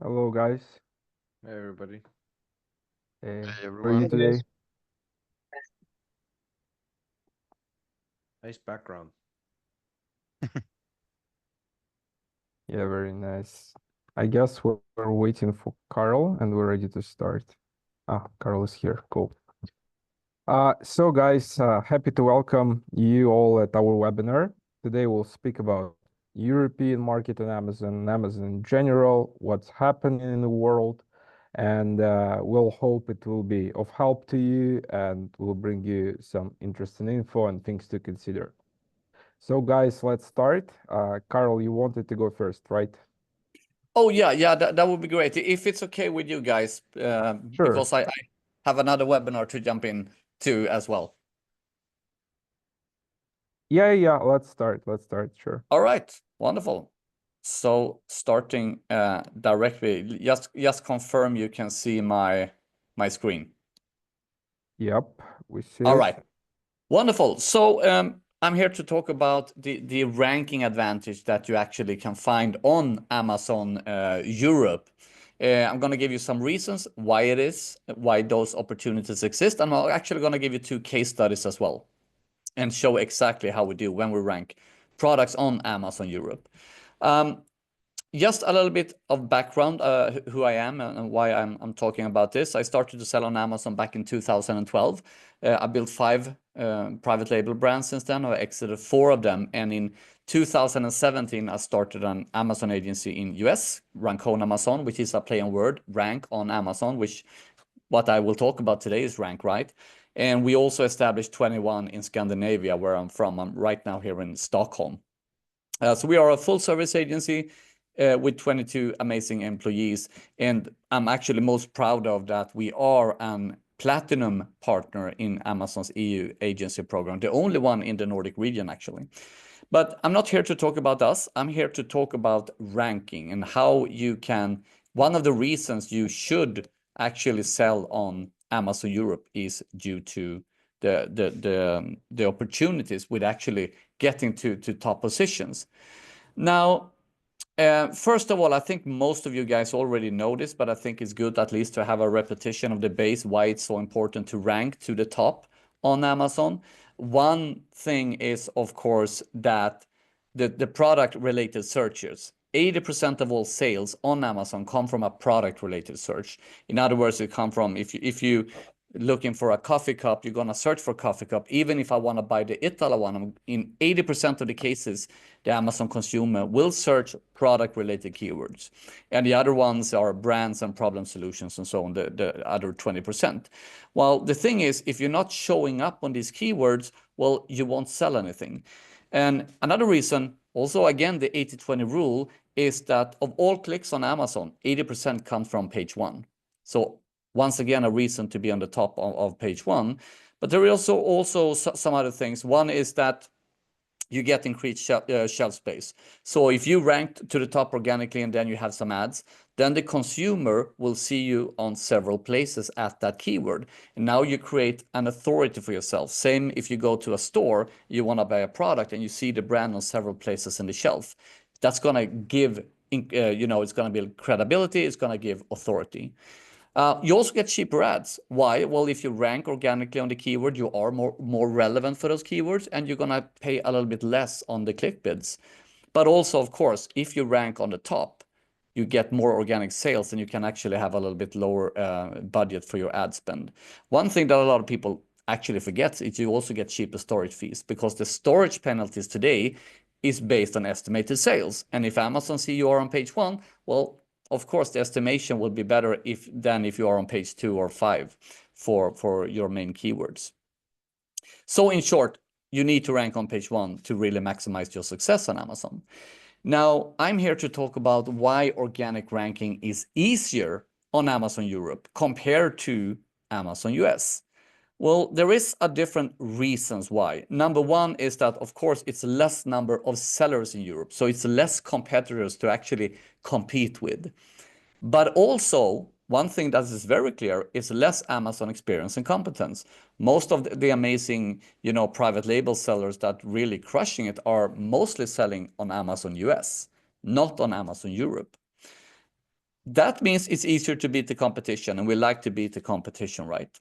Hello, guys. Hey everybody. Hey, Hey how are you everyone. Hey today? guys. Nice background. Yeah, very nice. I guess we're waiting for Carl and we're ready to start. Ah, Carl is here. Cool. So guys, happy to welcome you all at our webinar. Today we'll speak about European market on Amazon, Amazon in general, what's happening in the world, and we'll hope it will be of help to you and will bring you some interesting info and things to consider. So guys, let's start. Carl, you wanted to go first, right? Oh yeah, that would be great. If it's okay with you guys, Sure. because I have another webinar to jump in to as well. Yeah, let's start. Let's start, sure. All right, wonderful. So starting directly, just confirm you can see my screen. Yep, we see All it. right, wonderful. So I'm here to talk about the ranking advantage that you actually can find on Amazon Europe. I'm going to give you some reasons why it is, why those opportunities exist, and I'm actually going to give you 2 case studies as well and show exactly how we do when we rank products on Amazon Europe. Just a little bit of background, who I am and why I'm talking about this. I started to sell on Amazon back in 2012. I built 5 private label brands since then. I exited 4 of them, and in 2017 I started an Amazon agency in US, Rankona Mazon, which is a play on word, rank on Amazon, which what I will talk about today is rank, right? And we also established 21 in Scandinavia, where I'm from. I'm right now here in Stockholm. So we are a full service agency with 22 amazing employees. And I'm actually most proud of that we are an platinum partner in Amazon's EU agency program, the only one in the Nordic region, actually. But I'm not here to talk about us. I'm here to talk about ranking and how you can. One of the reasons you should actually sell on Amazon Europe is due to the opportunities with actually getting to top positions. Now, first of all, I think most of you guys already know this, but I think it's good at least to have a repetition of the base, why it's so important to rank to the top on Amazon. One thing is, of course, that the product related searches. 80% of all sales on Amazon come from a product related search. In other words, it come from if you looking for a coffee cup, you're gonna search for coffee cup. Even if I want to buy the Itala one, in 80% of the cases, the Amazon consumer will search product related keywords. And the other ones are brands and problem solutions and so on, the other 20%. Well, the thing is, if you're not showing up on these keywords, well, you won't sell anything. And another reason, also again, the 80-20 rule is that of all clicks on Amazon, 80% comes from page 1. So once again, a reason to be on the top of page 1. But there are also some other things. One is that you get increased shelf space. So if you rank to the top organically and then you have some ads, then the consumer will see you on several places at that keyword. And now you create an authority for yourself. Same if you go to a store, you want to buy a product and you see the brand on several places in the shelf. That's going to give, it's going to build credibility, it's going to give authority. You also get cheaper ads. Why? Well, if you rank organically on the keyword, you are more relevant for those keywords, and you're gonna pay a little bit less on the click bids. But also, of course, if you rank on the top, you get more organic sales, and you can actually have a little bit lower budget for your ad spend. One thing that a lot of people actually forget is you also get cheaper storage fees, because the storage penalties today is based on estimated sales. And if Amazon see you are on page 1, well, of course, the estimation will be better than if you are on page 2 or 5 for your main keywords. So in short, you need to rank on page 1 to really maximize your success on Amazon. Now, I'm here to talk about why organic ranking is easier on Amazon Europe compared to Amazon US. Well, there is a different reasons why. Number one is that, of course, it's less number of sellers in Europe. So it's less competitors to actually compete with. But also, one thing that is very clear is less Amazon experience and competence. Most of the amazing, private label sellers that really crushing it are mostly selling on Amazon US, not on Amazon Europe. That means it's easier to beat the competition, and we like to beat the competition, right?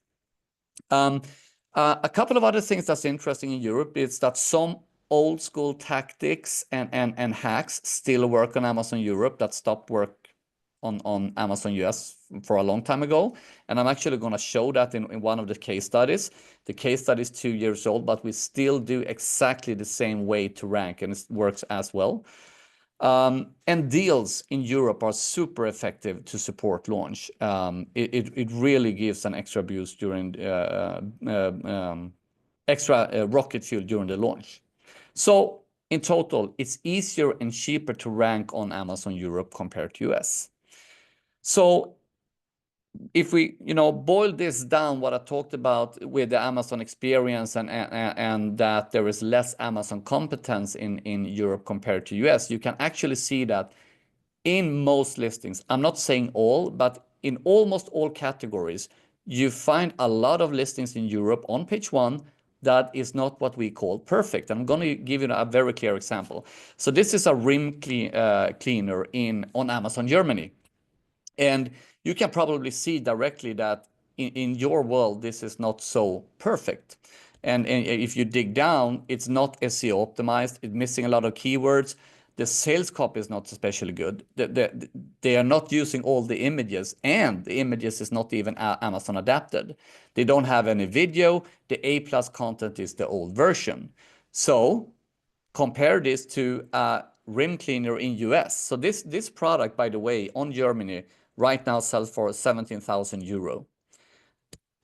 A couple of other things that's interesting in Europe is that some old school tactics and hacks still work on Amazon Europe that stopped work on Amazon US for a long time ago. And I'm actually going to show that in one of the case studies. The case study is 2 years old, but we still do exactly the same way to rank, and it works as well. And deals in Europe are super effective to support launch. It really gives an extra boost during extra rocket fuel during the launch. So in total, it's easier and cheaper to rank on Amazon Europe compared to US. So if we boil this down, what I talked about with the Amazon experience and that there is less Amazon competence in Europe compared to US, you can actually see that in most listings, I'm not saying all, but in almost all categories, you find a lot of listings in Europe on page one that is not what we call perfect. I'm going to give you a very clear example. So this is a rim cleaner on Amazon Germany. And you can probably see directly that in your world, this is not so perfect. And if you dig down, it's not SEO optimized. It's missing a lot of keywords. The sales copy is not especially good. They are not using all the images, and the images is not even Amazon adapted. They don't have any video. The A+ content is the old version. So compare this to a rim cleaner in US. So this product, by the way, on Germany right now sells for 17,000 euro.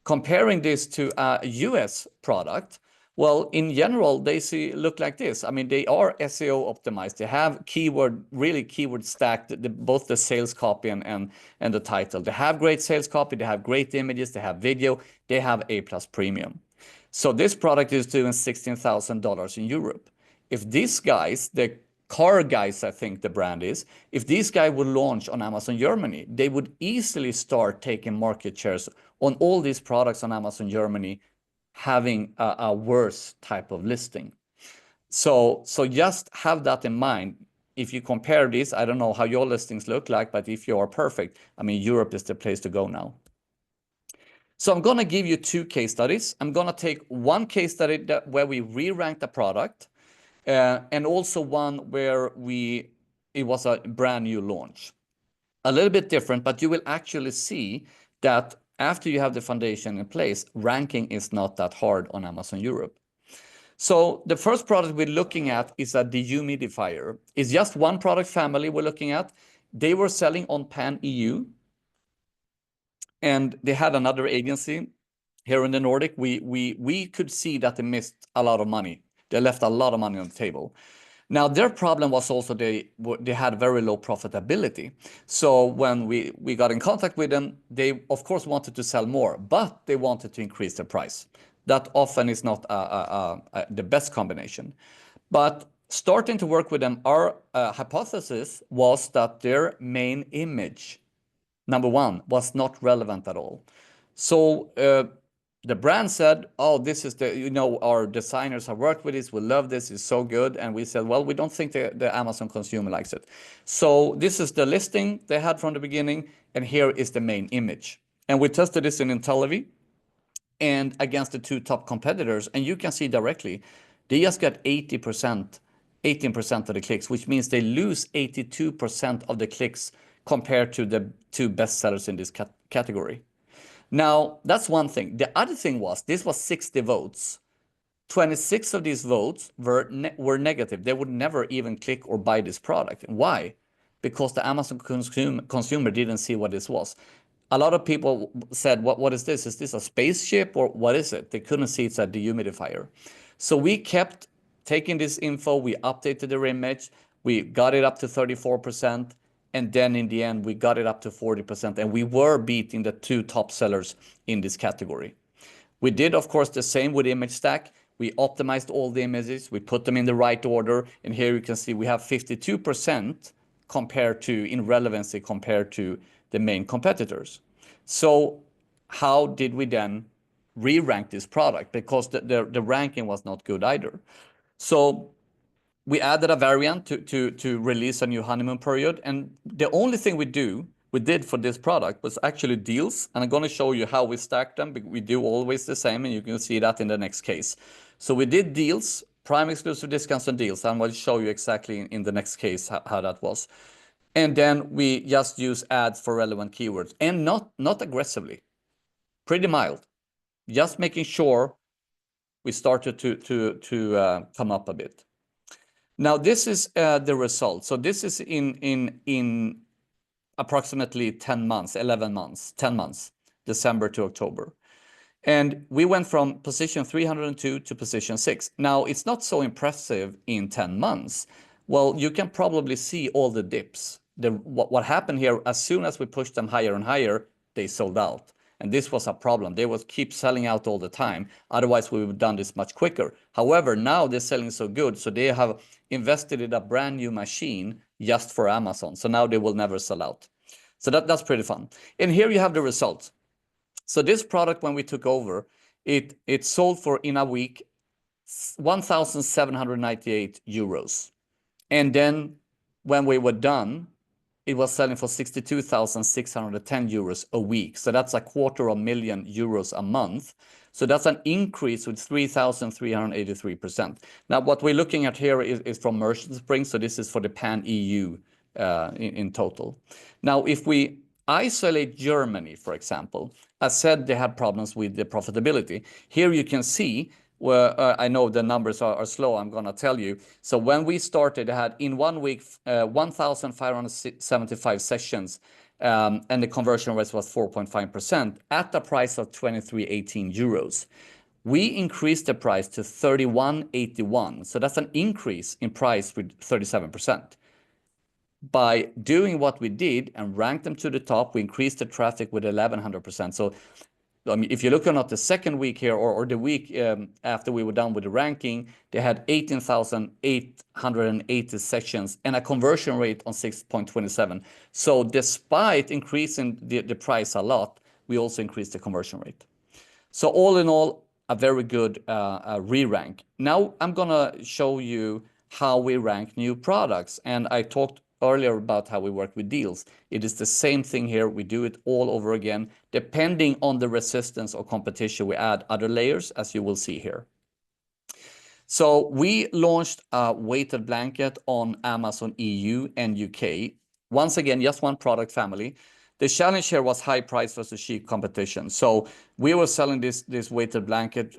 Comparing this to a US product, well, in general, they look like this. I mean, they are SEO optimized. They have really keyword stacked, both the sales copy and the title. They have great sales copy. They have great images. They have video. They have A+ premium. So this product is doing $16,000 in Europe. If these guys, the car guys, I think the brand is, if these guys would launch on Amazon Germany, they would easily start taking market shares on all these products on Amazon Germany, having a worse type of listing. So just have that in mind. If you compare this, I don't know how your listings look like, but if you are perfect, I mean, Europe is the place to go now. So I'm going to give you 2 case studies. I'm going to take one case study where we re-ranked the product, and also one where it was a brand new launch. A little bit different, but you will actually see that after you have the foundation in place, ranking is not that hard on Amazon Europe. So the first product we're looking at is a dehumidifier. It's just one product family we're looking at. They were selling on Pan EU, and they had another agency here in the Nordic. We could see that they missed a lot of money. They left a lot of money on the table. Now, their problem was also they had very low profitability. So when we got in contact with them, they, of course, wanted to sell more, but they wanted to increase the price. That often is not the best combination. But starting to work with them, our hypothesis was that their main image, number one, was not relevant at all. So the brand said, oh, this is our designers have worked with this. We love this. It's so good. And we said, well, we don't think the Amazon consumer likes it. So this is the listing they had from the beginning. And here is the main image. And we tested this in IntelliV and against the 2 top competitors. And you can see directly, they just got 18% of the clicks, which means they lose 82% of the clicks compared to the 2 best sellers in this category. Now, that's one thing. The other thing was, this was 60 votes. 26 of these votes were negative. They would never even click or buy this product. Why? Because the Amazon consumer didn't see what this was. A lot of people said, what is this? Is this a spaceship or what is it? They couldn't see it's a dehumidifier. So we kept taking this info. We updated their image. We got it up to 34%. And then in the end, we got it up to 40%. And we were beating the 2 top sellers in this category. We did, of course, the same with Image Stack. We optimized all the images. We put them in the right order. And here you can see we have 52% in relevancy compared to the main competitors. So how did we then re-rank this product? Because the ranking was not good either. So we added a variant to release a new honeymoon period. And the only thing we do we did for this product was actually deals, and I'm going to show you how we stack them. We do always the same, and you can see that in the next case. So we did deals, prime exclusive discounts and deals. I'm going to show you exactly in the next case how that was. And then we just use ads for relevant keywords, and not aggressively, pretty mild, just making sure we started to come up a bit. Now this is the result. So this is in approximately 10 months, 11 months, 10 months, December to October. And we went from position 302 to position 6. Now, it's not so impressive in 10 months. Well, you can probably see all the dips. What happened here, as soon as we pushed them higher and higher, they sold out. And this was a problem. They would keep selling out all the time. Otherwise, we would have done this much quicker. However, now they're selling so good, so they have invested in a brand new machine just for Amazon. So now they will never sell out. So that's pretty fun. And here you have the results. So this product, when we took over, it sold for, in a week, 1,798 euros. And then when we were done, it was selling for 62,610 euros a week. So that's 250,000 euros a month. So that's an increase with 3,383%. Now, what we're looking at here is from Merchant Spring. So this is for the pan-EU in total. Now, if we isolate Germany, for example, as said, they had problems with the profitability. Here you can see where I know the numbers are slow, I'm going to tell you. So when we started, they had in 1 week 1,575 sessions, and the conversion rate was 4.5% at the price of 23.18 euros. We increased the price to 31.81. So that's an increase in price with 37%. By doing what we did and ranked them to the top, we increased the traffic with 1,100%. So, I mean, if you're looking at the second week here or the week after we were done with the ranking, they had 18,880 sessions and a conversion rate on 6.27. So despite increasing the price a lot, we also increased the conversion rate. So all in all, a very good re-rank. Now I'm going to show you how we rank new products. And I talked earlier about how we work with deals. It is the same thing here. We do it all over again. Depending on the resistance or competition, we add other layers, as you will see here. So we launched a weighted blanket on Amazon EU and UK. Once again, just one product family. The challenge here was high price versus cheap competition. So we were selling this weighted blanket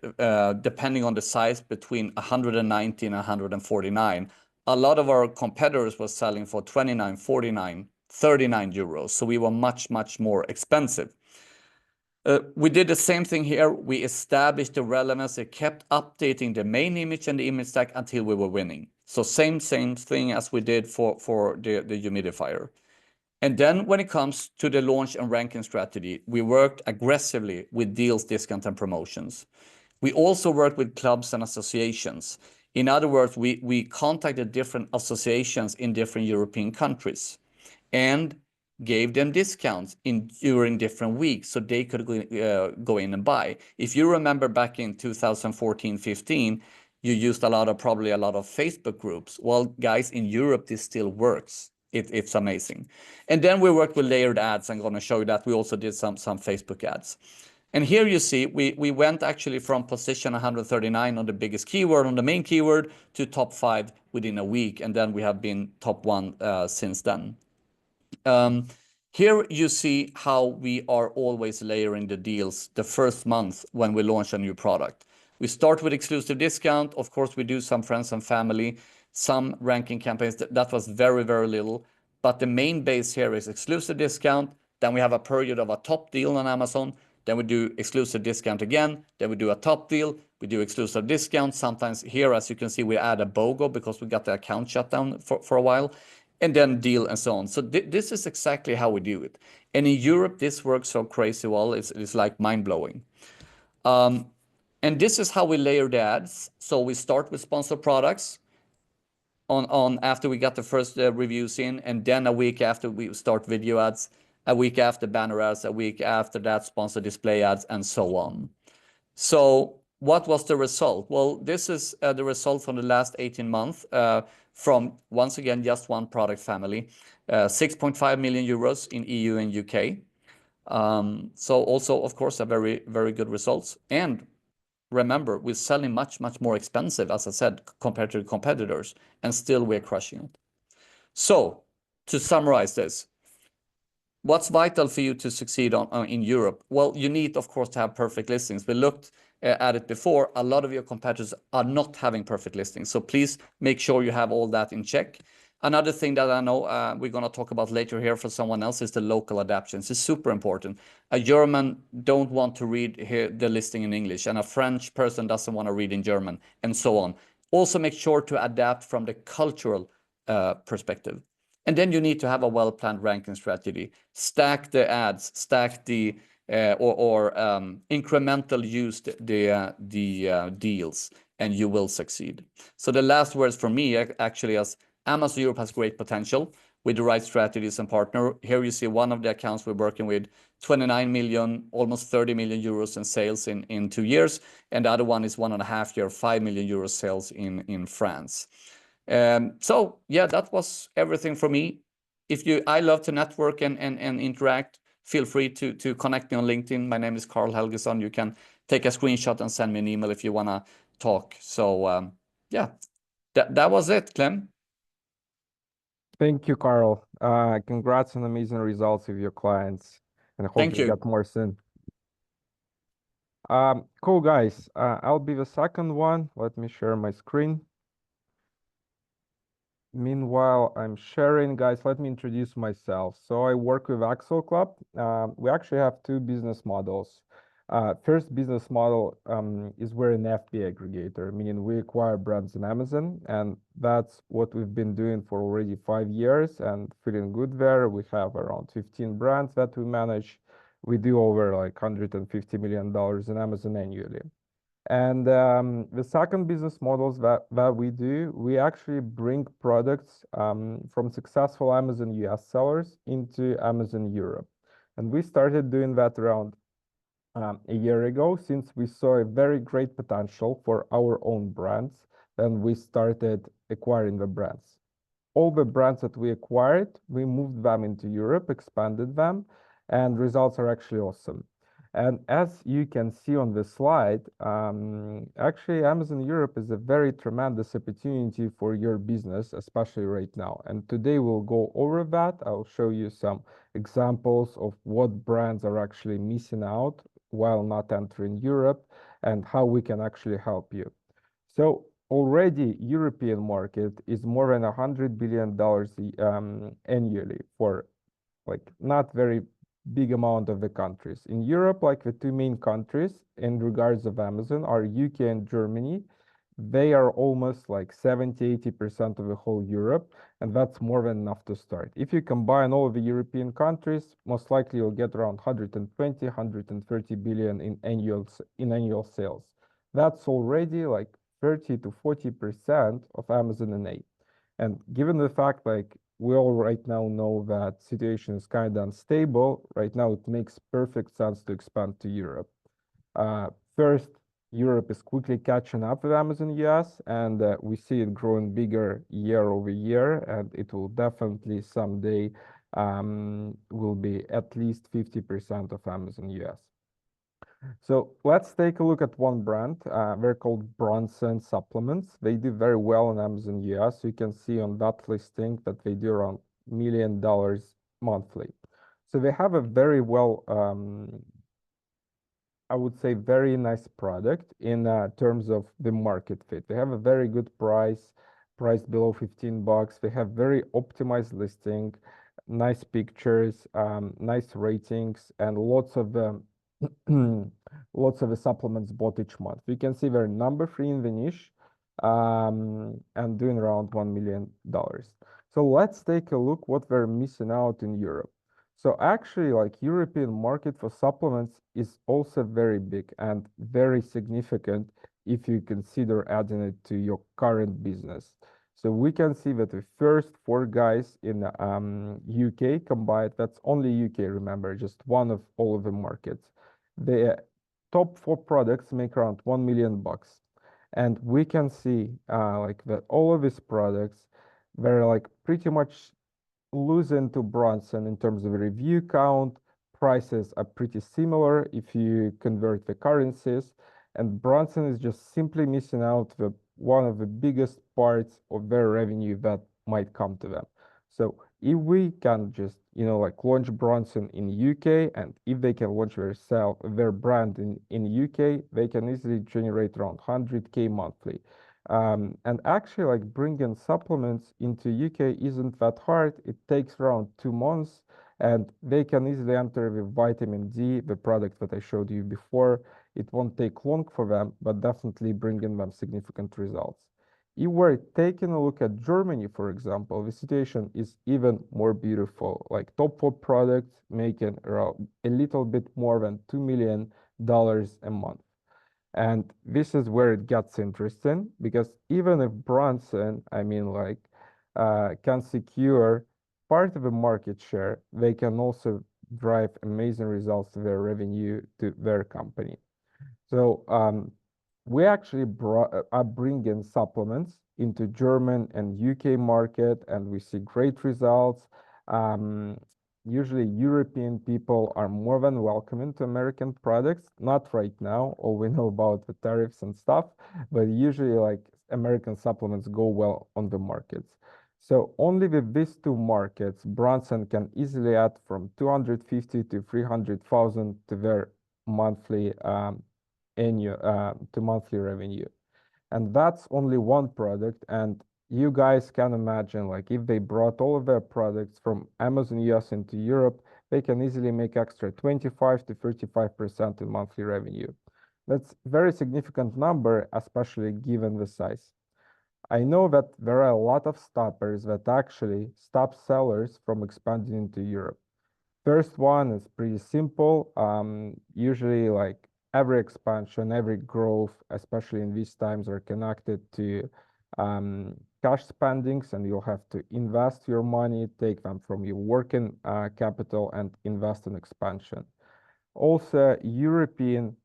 depending on the size between 190 and 149. A lot of our competitors were selling for 29, 49, 39 euros. So we were much, much more expensive. We did the same thing here. We established the relevance. It kept updating the main image and the image stack until we were winning. So same thing as we did for the humidifier. And then when it comes to the launch and ranking strategy, we worked aggressively with deals, discounts, and promotions. We also worked with clubs and associations. In other words, we contacted different associations in different European countries and gave them discounts during different weeks so they could go in and buy. If you remember back in 2014-15, you used probably a lot of Facebook groups. Well, guys, in Europe, this still works. It's amazing. And then we worked with layered ads. I'm going to show you that. We also did some Facebook ads. And here you see, we went actually from position 139 on the biggest keyword, on the main keyword, to top 5 within a week. And then we have been top 1 since then. Here you see how we are always layering the deals the first month when we launch a new product. We start with exclusive discount. Of course, we do some friends and family, some ranking campaigns. That was very, very little. But the main base here is exclusive discount. Then we have a period of a top deal on Amazon. Then we do exclusive discount again. Then we do a top deal. We do exclusive discount. Sometimes here, as you can see, we add a BOGO because we got the account shut down for a while. And then deal and so on. So this is exactly how we do it. And in Europe, this works so crazy well. It's like mind-blowing. And this is how we layer the ads. So we start with sponsored products after we got the first reviews in. And then a week after, we start video ads. A week after, banner ads. A week after that, sponsored display ads, and so on. So what was the result? Well, this is the result from the last 18 months from, once again, just one product family, 6.5 million euros in EU and UK. So also, of course, a very, very good results. And remember, we're selling much, much more expensive, as I said, compared to the competitors, and still we're crushing it. So to summarize this, what's vital for you to succeed in Europe? Well, you need, of course, to have perfect listings. We looked at it before. A lot of your competitors are not having perfect listings. So please make sure you have all that in check. Another thing that I know we're going to talk about later here for someone else is the local adaptations. It's super important. A German don't want to read here the listing in English, and a French person doesn't want to read in German, and so on. Also make sure to adapt from the cultural perspective. And then you need to have a well-planned ranking strategy. Stack the ads, stack the incremental use the deals, and you will succeed. So the last words for me actually is Amazon Europe has great potential with the right strategies and partner. Here you see one of the accounts we're working with, 29 million, almost 30 million euros in sales in 2 years. And the other one is 1.5 year, 5 million euros sales in France. So yeah, that was everything for me. I love to network and interact. Feel free to connect me on LinkedIn. My name is Carl Helgesson. You can take a screenshot and send me an email if you want to talk. So yeah, that was it, Klim. Thank you, Carl. Congrats on amazing results with your clients, and I hope Thank you you. get more soon. Cool, guys. I'll be the second one. Let me share my screen. Meanwhile, I'm sharing, guys, let me introduce myself. So I work with AccelClub. We actually have two business models. First business model is we're an FBA aggregator, meaning we acquire brands on Amazon, and that's what we've been doing for already 5 years and feeling good there. We have around 15 brands that we manage. We do over like $150 million in Amazon annually. And the second business models that we do, we actually bring products from successful Amazon US sellers into Amazon Europe. And we started doing that around a year ago, since we saw a very great potential for our own brands. Then we started acquiring the brands. All the brands that we acquired, we moved them into Europe, expanded them, and results are actually awesome. And as you can see on the slide, actually Amazon Europe is a very tremendous opportunity for your business, especially right now. And today we'll go over that. I'll show you some examples of what brands are actually missing out while not entering Europe and how we can actually help you. So already European market is more than $100 billion annually for like not very big amount of the countries. In Europe, like the two main countries in regards of Amazon are UK and Germany. They are almost like 70-80% of the whole Europe, and that's more than enough to start. If you combine all of the European countries, most likely you'll get around 120, 130 billion in annual sales. That's already like 30 to 40% of Amazon NA. And given the fact like we all right now know that situation is kind of unstable, right now it makes perfect sense to expand to Europe. First, Europe is quickly catching up with Amazon US, and we see it growing bigger year over year, and it will definitely someday will be at least 50% of Amazon US. So let's take a look at one brand. They're called Bronson Supplements. They do very well on Amazon US. You can see on that listing that they do around $1 million monthly. So they have a very well, I would say, very nice product in terms of the market fit. They have a very good price, priced below $15. They have very optimized listing, nice pictures, nice ratings, and lots of lots of the supplements bought each month. You can see they're number 3 in the niche and doing around $1 million. So let's take a look what they're missing out in Europe. So actually, like European market for supplements is also very big and very significant if you consider adding it to your current business. So we can see that the first 4 guys in UK combined, that's only UK, remember, just one of all of the markets. top 4 products make around 1 million bucks. And we can see like that all of these products, they're like pretty much losing to Bronson in terms of review count. Prices are pretty similar if you convert the currencies, and Bronson is just simply missing out the one of the biggest parts of their revenue that might come to them. So if we can just, like launch Bronson in UK, and if they can launch their brand in UK, they can easily generate around 100K monthly. And actually, like bringing supplements into UK isn't that hard. It takes around 2 months, and they can easily enter with vitamin D, the product that I showed you before. It won't take long for them, but definitely bringing them significant results. If we're taking a look at Germany, for example, the situation is even more beautiful. Like top 4 products making around a little bit more than $2 million a month. And this is where it gets interesting, because even if Bronson, can secure part of the market share, they can also drive amazing results to their revenue to their company. So we actually are bringing supplements into German and UK market, and we see great results. Um, Usually European people are more than welcome into American products. Not right now, all we know about the tariffs and stuff, but usually like American supplements go well on the markets. So only with these 2 markets, Bronson can easily add from 250 to 300,000 to their monthly monthly revenue. And that's only one product. And you guys can imagine, like if they brought all of their products from Amazon US into Europe, they can easily make extra 25 to 35% in monthly revenue. That's a very significant number, especially given the size. I know that there are a lot of stoppers that actually stop sellers from expanding into Europe. First one is pretty simple. Usually, like every expansion, every growth, especially in these times, are connected to cash spendings, and you'll have to invest your money, take them from your working capital, and invest in expansion. Also, European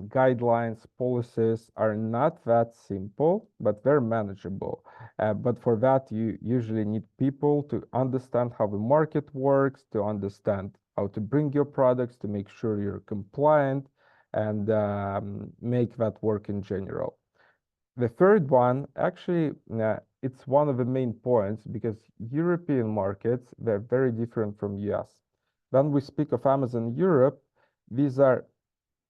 guidelines, policies are not that simple, but they're manageable. But for that, you usually need people to understand how the market works, to understand how to bring your products, to make sure you're compliant, and make that work in general. The third one, actually, it's one of the main points, because European markets, they're very different from US. When we speak of Amazon Europe, these are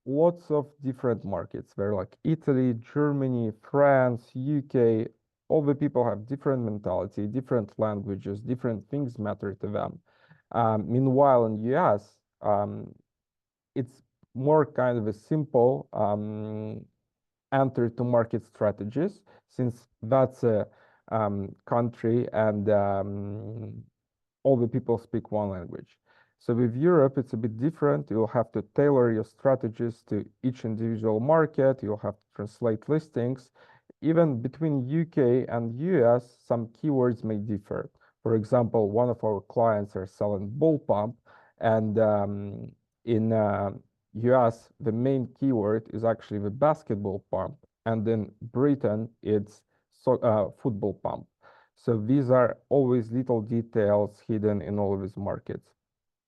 lots of different markets. They're like Italy, Germany, France, UK. All the people have different mentality, different languages, different things matter to them. Meanwhile, in US, it's more kind of a simple enter to market strategies, since that's a country and all the people speak one language. So with Europe, it's a bit different. You'll have to tailor your strategies to each individual market. You'll have to translate listings. Even between UK and US, some keywords may differ. For example, one of our clients are selling ball pump, and in US, the main keyword is actually the basketball pump, and in Britain, it's football pump. So these are always little details hidden in all of these markets.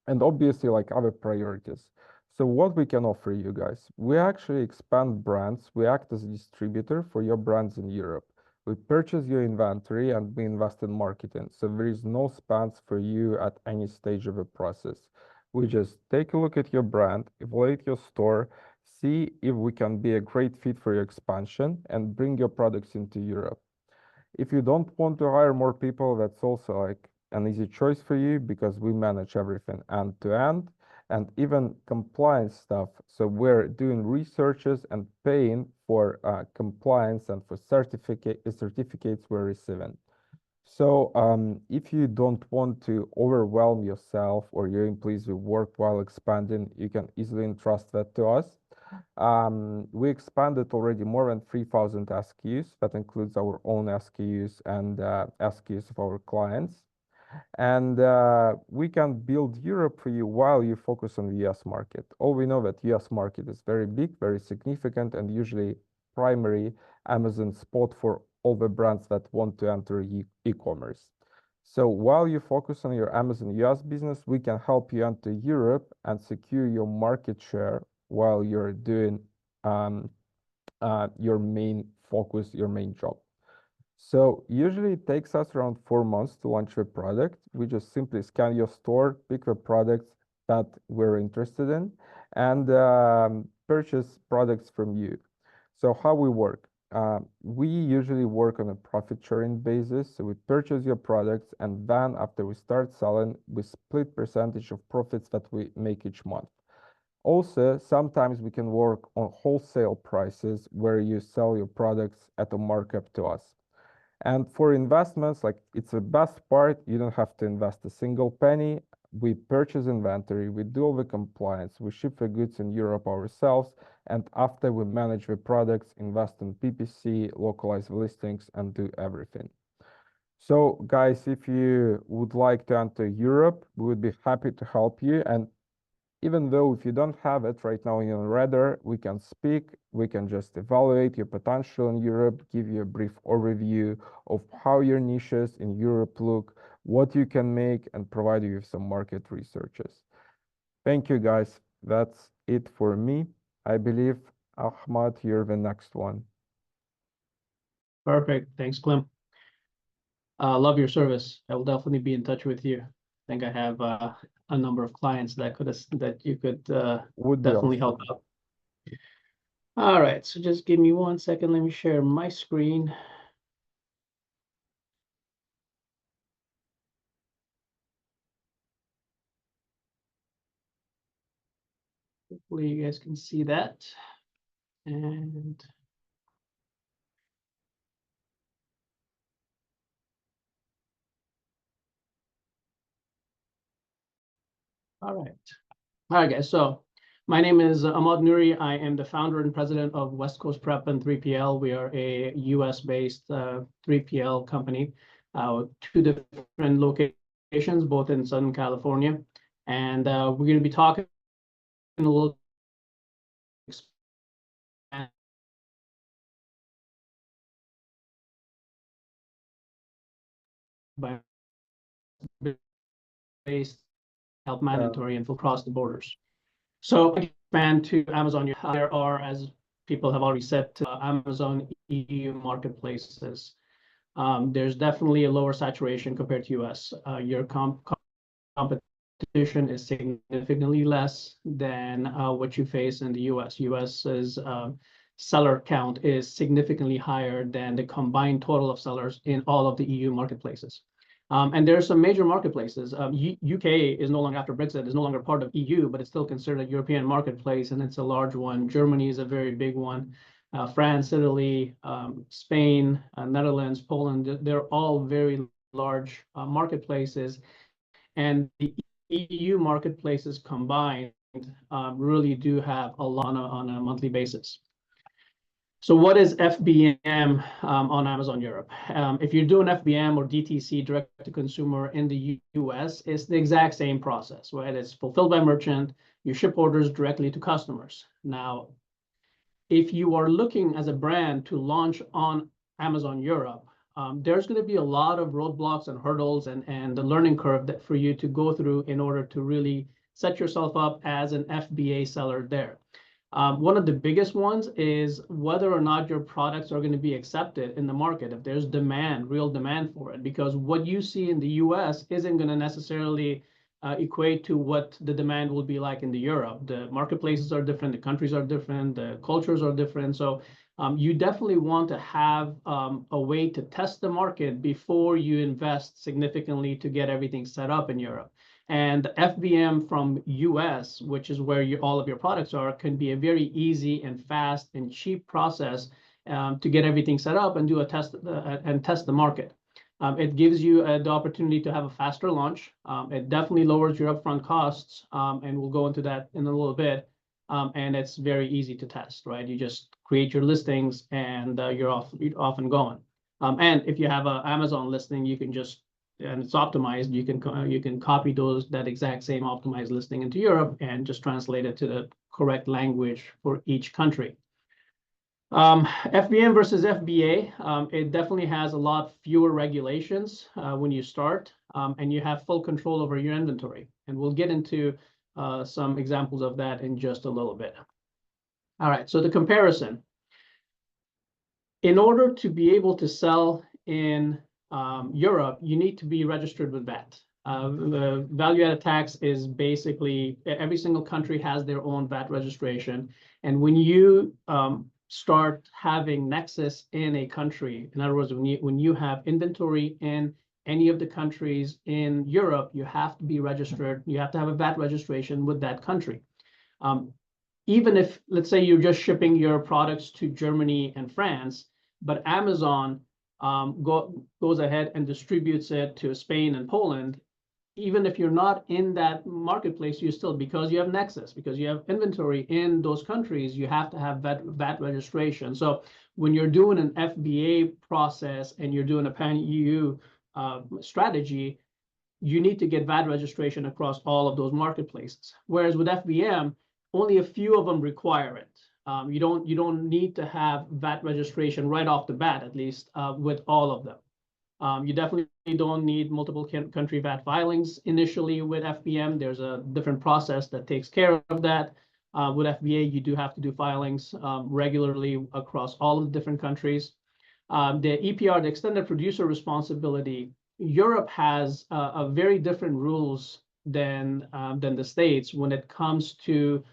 And obviously, like other priorities. So what we can offer you guys, we actually expand brands. We act as a distributor for your brands in Europe. We purchase your inventory and we invest in marketing. So there is no spends for you at any stage of the process. We just take a look at your brand, evaluate your store, see if we can be a great fit for your expansion, and bring your products into Europe. If you don't want to hire more people, that's also like an easy choice for you, because we manage everything end to end, and even compliance stuff. So we're doing researches and paying for compliance and for certificates we're receiving. So if you don't want to overwhelm yourself or your employees with work while expanding, you can easily entrust that to us. We expanded already more than 3,000 SKUs. That includes our own SKUs and SKUs of our clients. And we can build Europe for you while you focus on the US market. All we know that US market is very big, very significant, and usually primary Amazon spot for all the brands that want to enter e-commerce. So while you focus on your Amazon US business, we can help you enter Europe and secure your market share while you're doing your main focus, your main job. So usually it takes us around 4 months to launch a product. We just simply scan your store, pick the products that we're interested in, and purchase products from you. So how we work? We usually work on a profit sharing basis. So we purchase your products, and then after we start selling, we split percentage of profits that we make each month. Also, sometimes we can work on wholesale prices where you sell your products at a markup to us. And for investments, like it's the best part, you don't have to invest a single penny. We purchase inventory, we do all the compliance, we ship the goods in Europe ourselves, and after we manage the products, invest in PPC, localize the listings, and do everything. So guys, if you would like to enter Europe, we would be happy to help you. And even though if you don't have it right now in your radar, we can speak, we can just evaluate your potential in Europe, give you a brief overview of how your niches in Europe look, what you can make, and provide you with some market researches. Thank you, guys. That's it for me. I believe, Ahmad, you're the next one. Perfect. Thanks, Klim. Love your service. I will definitely be in touch with you. I think I have a number of clients that you could definitely help out. All right, so just give me 1 second. Let me share my screen. Hopefully you guys can see that. And all right, guys. So my name is Ahmad Noory. I am the founder and president of West Coast Prep and 3PL. We are a US-based 3PL company, 2 different locations, both in Southern California. And we're going to be talking a little by based help mandatory and across the borders. So expand to Amazon. There are, as people have already said, Amazon EU marketplaces. There's definitely a lower saturation compared to US. Your competition is significantly less than what you face in the US. US's seller count is significantly higher than the combined total of sellers in all of the EU marketplaces. And there are some major marketplaces. UK is no longer, after Brexit, is no longer part of EU, but it's still considered a European marketplace, and it's a large one. Germany is a very big one. France, Italy, Spain, Netherlands, Poland, they're all very large marketplaces. And the EU marketplaces combined really do have a lot on a monthly basis. So what is FBM on Amazon Europe? If you're doing FBM or DTC, direct to consumer in the US, it's the exact same process, right? It's fulfilled by merchant, you ship orders directly to customers. Now, if you are looking as a brand to launch on Amazon Europe, there's going to be a lot of roadblocks and hurdles and the learning curve that for you to go through in order to really set yourself up as an FBA seller there. One of the biggest ones is whether or not your products are going to be accepted in the market, if there's demand, real demand for it, because what you see in the US isn't going to necessarily equate to what the demand will be like in the Europe. The marketplaces are different, the countries are different, the cultures are different. So you definitely want to have a way to test the market before you invest significantly to get everything set up in Europe. And FBM from US, which is where all of your products are, can be a very easy and fast and cheap process to get everything set up and do a test and test the market. It gives you the opportunity to have a faster launch. It definitely lowers your upfront costs, and we'll go into that in a little bit. And it's very easy to test, right? You just create your listings and you're off and going. And if you have an Amazon listing, you can just and it's optimized, you can copy that exact same optimized listing into Europe and just translate it to the correct language for each country. FBM versus FBA, it definitely has a lot fewer regulations when you start, and you have full control over your inventory. And we'll get into some examples of that in just a little bit. All right, so the comparison. In order to be able to sell in Europe, you need to be registered with VAT. The value-added tax is basically, every single country has their own VAT registration. And when you start having nexus in a country, in other words, when you have inventory in any of the countries in Europe, you have to be registered. You have to have a VAT registration with that country. Even if, let's say, you're just shipping your products to Germany and France, but Amazon goes ahead and distributes it to Spain and Poland, even if you're not in that marketplace, you still, because you have nexus, because you have inventory in those countries, you have to have VAT registration. So when you're doing an FBA process and you're doing a pan-EU strategy, you need to get VAT registration across all of those marketplaces. Whereas with FBM, only a few of them require it. You don't need to have VAT registration right off the bat, at least with all of them. You definitely don't need multiple country VAT filings initially with FBM. There's a different process that takes care of that. With FBA, you do have to do filings regularly across all of the different countries. The EPR, the extended producer responsibility, Europe has a very different rules than the States when it comes to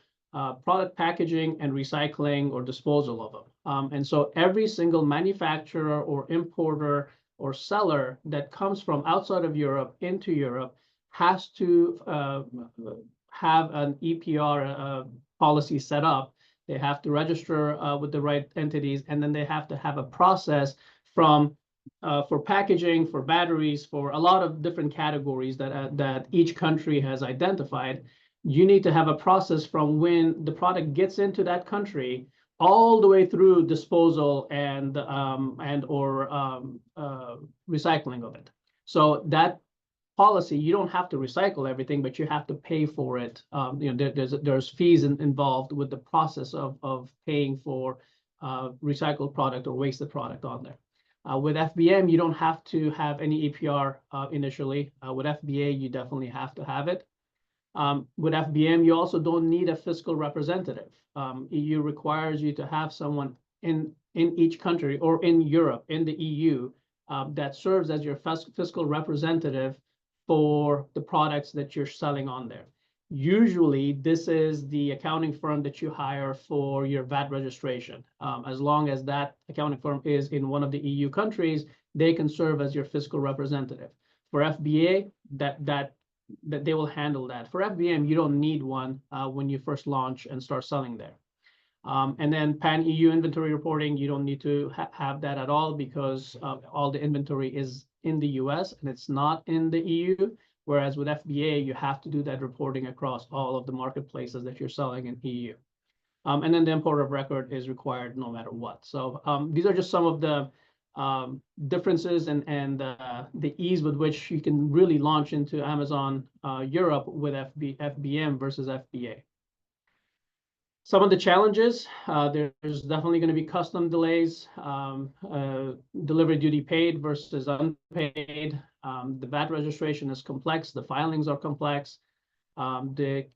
product packaging and recycling or disposal of them. And so every single manufacturer or importer or seller that comes from outside of Europe into Europe has to have an EPR policy set up. They have to register with the right entities, and then they have to have a process from for packaging, for batteries, for a lot of different categories that each country has identified. You need to have a process from when the product gets into that country all the way through disposal and or recycling of it. So that policy, you don't have to recycle everything, but you have to pay for it. There's fees involved with the process of paying for recycled product or wasted product on there. With FBM, you don't have to have any EPR initially. With FBA, you definitely have to have it. With FBM, you also don't need a fiscal representative. EU requires you to have someone in each country or in Europe, in the EU, that serves as your fiscal representative for the products that you're selling on there. Usually, this is the accounting firm that you hire for your VAT registration. As long as that accounting firm is in one of the EU countries, they can serve as your fiscal representative. For FBA, that they will handle that. For FBM, you don't need one when you first launch and start selling there. And then pan-EU inventory reporting, you don't need to have that at all because all the inventory is in the US and it's not in the EU. Whereas with FBA, you have to do that reporting across all of the marketplaces that you're selling in EU. And then the importer of record is required no matter what. So these are just some of the differences and the ease with which you can really launch into Amazon Europe with FBM versus FBA. Some of the challenges, there's definitely going to be custom delays, delivery duty paid versus unpaid. The VAT registration is complex. The filings are complex. The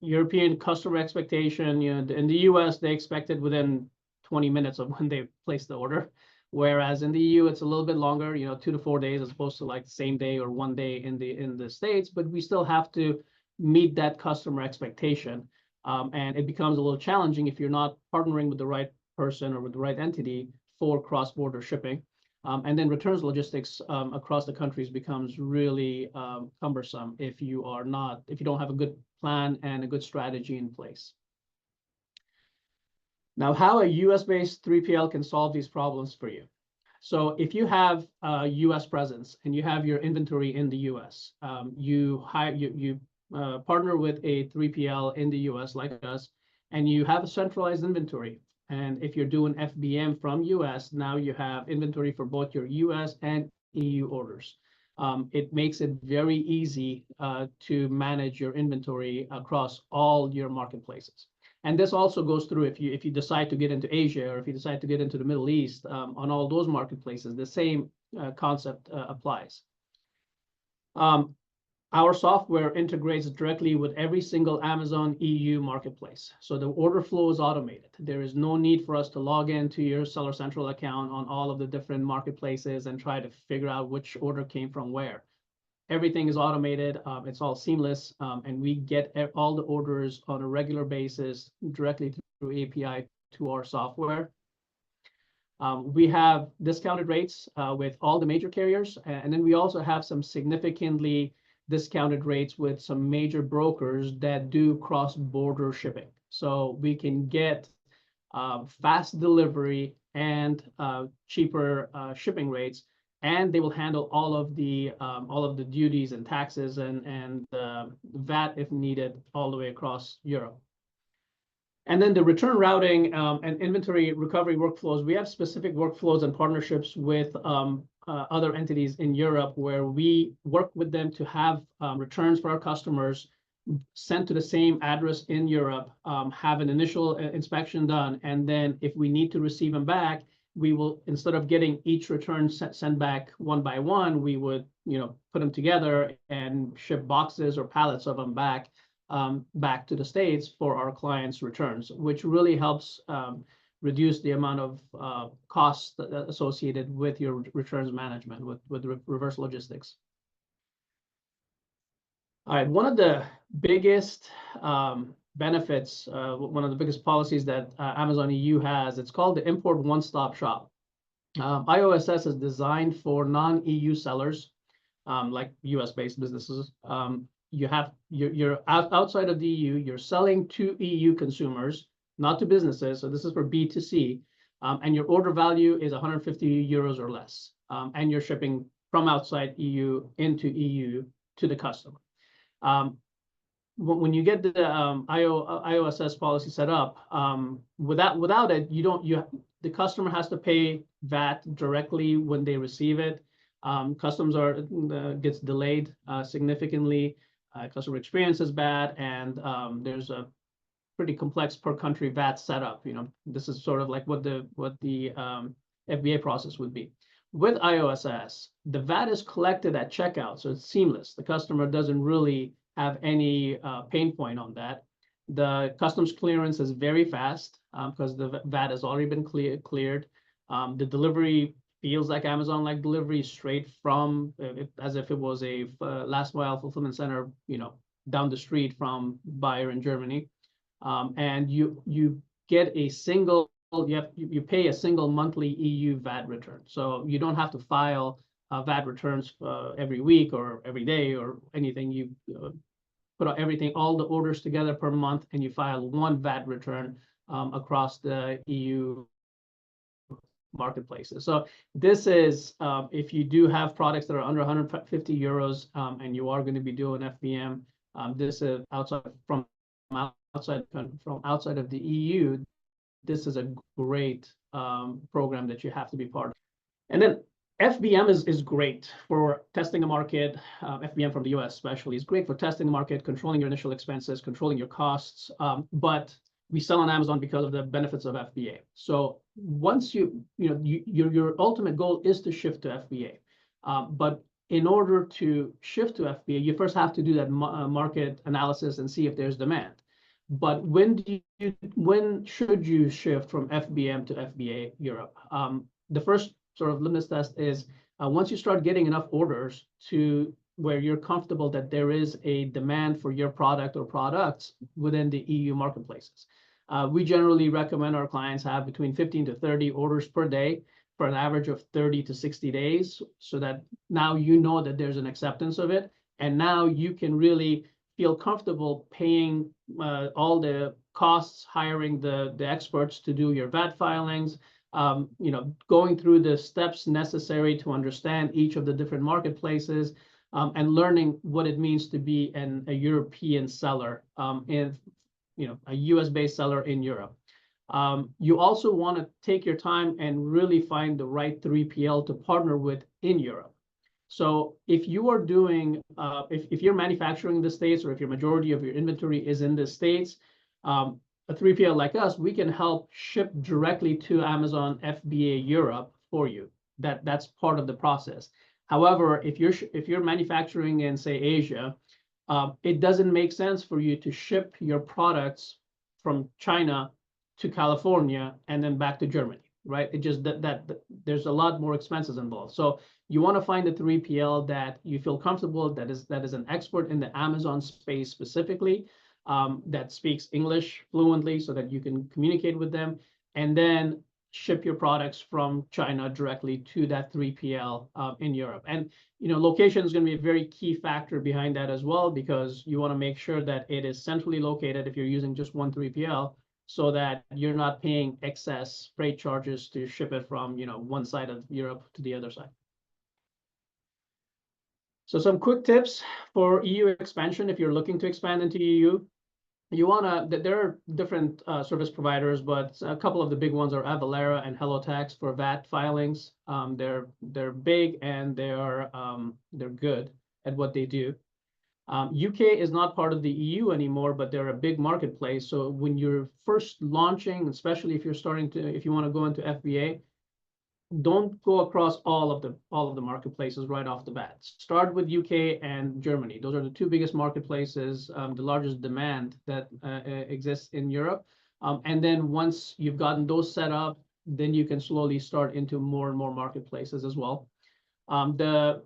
European customer expectation, in the US, they expect it within 20 minutes of when they place the order. Whereas in the EU, it's a little bit longer, 2 to 4 days, as opposed to like the same day or 1 day in the States. But we still have to meet that customer expectation. And it becomes a little challenging if you're not partnering with the right person or with the right entity for cross-border shipping. And then returns logistics across the countries becomes really cumbersome if you don't have a good plan and a good strategy in place. Now, how a US-based 3PL can solve these problems for you. So if you have a US presence and you have your inventory in the US, you partner with a 3PL in the US like us, and you have a centralized inventory. And if you're doing FBM from US, now you have inventory for both your US and EU orders. it makes it very easy to manage your inventory across all your marketplaces. And this also goes through if you decide to get into Asia, or if you decide to get into the Middle East, on all those marketplaces, the same concept applies. Our software integrates directly with every single Amazon EU marketplace. So the order flow is automated. There is no need for us to log into your Seller Central account on all of the different marketplaces and try to figure out which order came from where. Everything is automated. It's all seamless, and we get all the orders on a regular basis directly through API to our software. We have discounted rates with all the major carriers, and then we also have some significantly discounted rates with some major brokers that do cross-border shipping. So we can get fast delivery and cheaper shipping rates, and they will handle all of the duties and taxes and VAT if needed all the way across Europe. And then the return routing and inventory recovery workflows, we have specific workflows and partnerships with other entities in Europe where we work with them to have returns for our customers sent to the same address in Europe, have an initial inspection done, and then if we need to receive them back, we will, instead of getting each return sent back one by one, we would, put them together and ship boxes or pallets of them back to the States for our clients' returns, which really helps reduce the amount of costs associated with your returns management with reverse logistics. All right, one of the biggest benefits, one of the biggest policies that Amazon EU has, it's called the Import One-Stop Shop. IOSS is designed for non-EU sellers, like US-based businesses. You're outside of the EU, you're selling to EU consumers, not to businesses. So this is for B2C, and your order value is 150 euros or less, and you're shipping from outside EU into EU to the customer. When you get the IOSS policy set up, without it, the customer has to pay VAT directly when they receive it. Customs gets delayed significantly. Customer experience is bad, and there's a pretty complex per country VAT setup. This is sort of like what the FBA process would be. With IOSS, the VAT is collected at checkout, so it's seamless. The customer doesn't really have any pain point on that. The customs clearance is very fast because the VAT has already been cleared. The delivery feels like Amazon-like delivery, straight from, as if it was a last mile fulfillment center, down the street from buyer in Germany. And you get a single, you pay a single monthly EU VAT return. So you don't have to file VAT returns every week or every day or anything. You put everything, all the orders together per month, and you file one VAT return across the EU marketplaces. So this is, if you do have products that are under 150 euros and you are going to be doing FBM, this is outside of the EU, this is a great program that you have to be part of. And then FBM is great for testing the market. FBM from the US especially is great for testing the market, controlling your initial expenses, controlling your costs. But we sell on Amazon because of the benefits of FBA. So once your ultimate goal is to shift to FBA. But in order to shift to FBA, you first have to do that market analysis and see if there's demand. But when should you shift from FBM to FBA Europe? The first sort of litmus test is once you start getting enough orders to where you're comfortable that there is a demand for your product or products within the EU marketplaces. We generally recommend our clients have between 15 to 30 orders per day for an average of 30 to 60 days, so that now you know that there's an acceptance of it. And now you can really feel comfortable paying all the costs, hiring the experts to do your VAT filings, going through the steps necessary to understand each of the different marketplaces, and learning what it means to be a European seller, a US-based seller in Europe. You also want to take your time and really find the right 3PL to partner with in Europe. So if you are doing, if you're manufacturing in the States, or if your majority of your inventory is in the States, a 3PL like us, we can help ship directly to Amazon FBA Europe for you. That's part of the process. However, if you're manufacturing in, say, Asia, it doesn't make sense for you to ship your products from China to California and then back to Germany, right? It just that there's a lot more expenses involved. So you want to find a 3PL that you feel comfortable, that is an expert in the Amazon space specifically, that speaks English fluently so that you can communicate with them, and then ship your products from China directly to that 3PL in Europe. And location is going to be a very key factor behind that as well, because you want to make sure that it is centrally located if you're using just one 3PL, so that you're not paying excess freight charges to ship it from one side of Europe to the other side. So some quick tips for EU expansion. If you're looking to expand into EU, there are different service providers, but a couple of the big ones are Avalara and HelloTax for VAT filings. They're big, and they're good at what they do. UK is not part of the EU anymore, but they're a big marketplace. So when you're first launching, especially if you want to go into FBA, don't go across all of the marketplaces right off the bat. Start with UK and Germany. Those are the two biggest marketplaces, the largest demand that exists in Europe. And then once you've gotten those set up, then you can slowly start into more and more marketplaces as well. The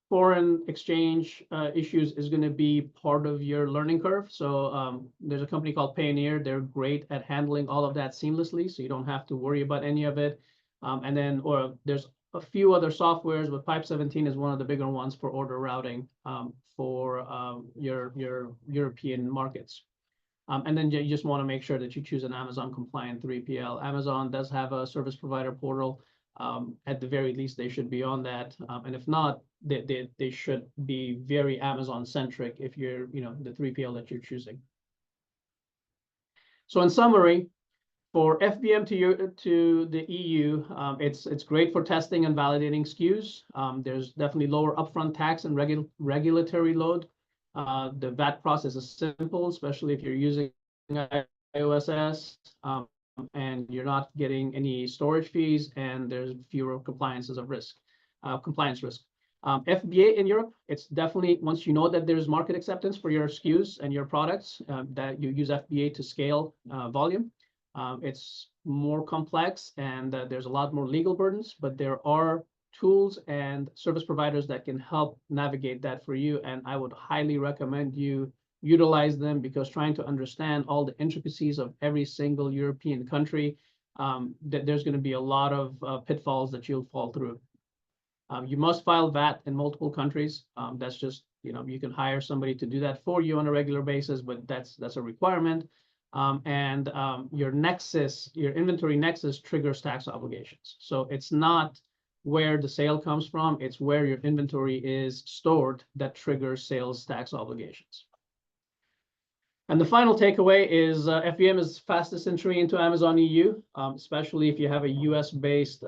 foreign exchange issues is going to be part of your learning curve. So there's a company called Payoneer. They're great at handling all of that seamlessly, so you don't have to worry about any of it. And then, there's a few other softwares, but Pipe17 is one of the bigger ones for order routing for your European markets. And then you just want to make sure that you choose an Amazon compliant 3PL. Amazon does have a service provider portal. At the very least, they should be on that. And if not, they should be very Amazon centric if you're, the 3PL that you're choosing. So in summary, for FBM to the EU, it's great for testing and validating SKUs. There's definitely lower upfront tax and regulatory load. The VAT process is simple, especially if you're using iOSS, and you're not getting any storage fees, and there's fewer compliance risk. FBA in Europe, it's definitely, once you know that there's market acceptance for your SKUs and your products, that you use FBA to scale volume. It's more complex, and there's a lot more legal burdens, but there are tools and service providers that can help navigate that for you. And I would highly recommend you utilize them, because trying to understand all the intricacies of every single European country, that there's going to be a lot of pitfalls that you'll fall through. You must file VAT in multiple countries. That's just, you can hire somebody to do that for you on a regular basis, but that's a requirement. And your inventory nexus triggers tax obligations. So it's not where the sale comes from, it's where your inventory is stored that triggers sales tax obligations. And the final takeaway is FBM is fastest entry into Amazon EU, especially if you have a US-based,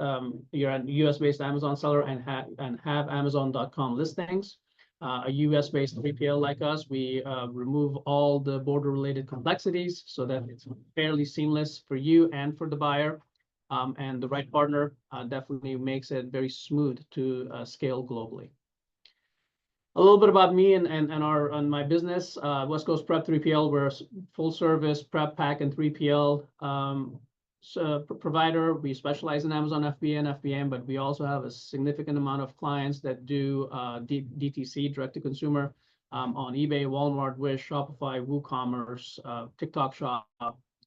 you're a US-based Amazon seller and have Amazon.com listings. A US-based 3PL like us, we remove all the border-related complexities so that it's fairly seamless for you and for the buyer. And the right partner definitely makes it very smooth to scale globally. A little bit about me and my business. West Coast Prep 3PL, we're a full-service prep, pack, and 3PL provider. We specialize in Amazon FBA and FBM, but we also have a significant amount of clients that do DTC, direct-to-consumer, on eBay, Walmart, Wish, Shopify, WooCommerce, TikTok Shop,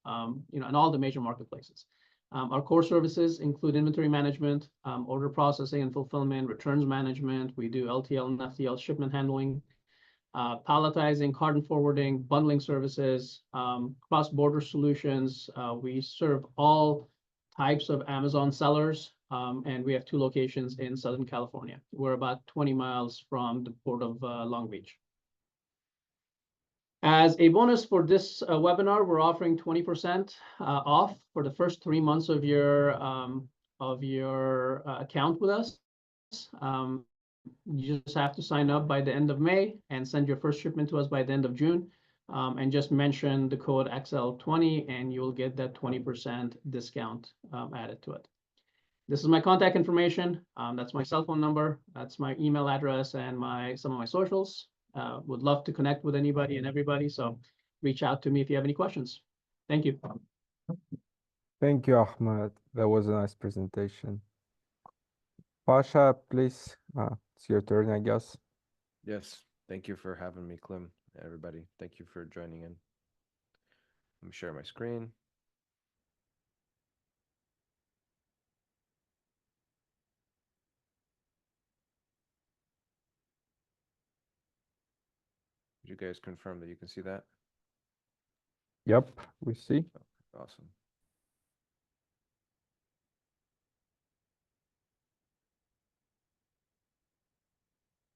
and all the major marketplaces. Our core services include inventory management, order processing and fulfillment, returns management. We do LTL and FTL shipment handling, palletizing, carton forwarding, bundling services, cross-border solutions. We serve all types of Amazon sellers, and we have 2 locations in Southern California. We're about 20 miles from the port of Long Beach. As a bonus for this webinar, we're offering 20% off for the first 3 months of your account with us. You just have to sign up by the end of May and send your first shipment to us by the end of June. And just mention the code XL20 and you'll get that 20% discount added to it. This is my contact information. That's my cell phone number. That's my email address and some of my socials. Would love to connect with anybody and everybody. So reach out to me if you have any questions. Thank you. Thank you, Ahmad. That was a nice presentation. Pasha, please. It's your turn, I guess. Yes, thank you for having me, Klim. Everybody, thank you for joining in. Let me share my screen. Did you guys confirm that you can see that? Yep, we see. Awesome.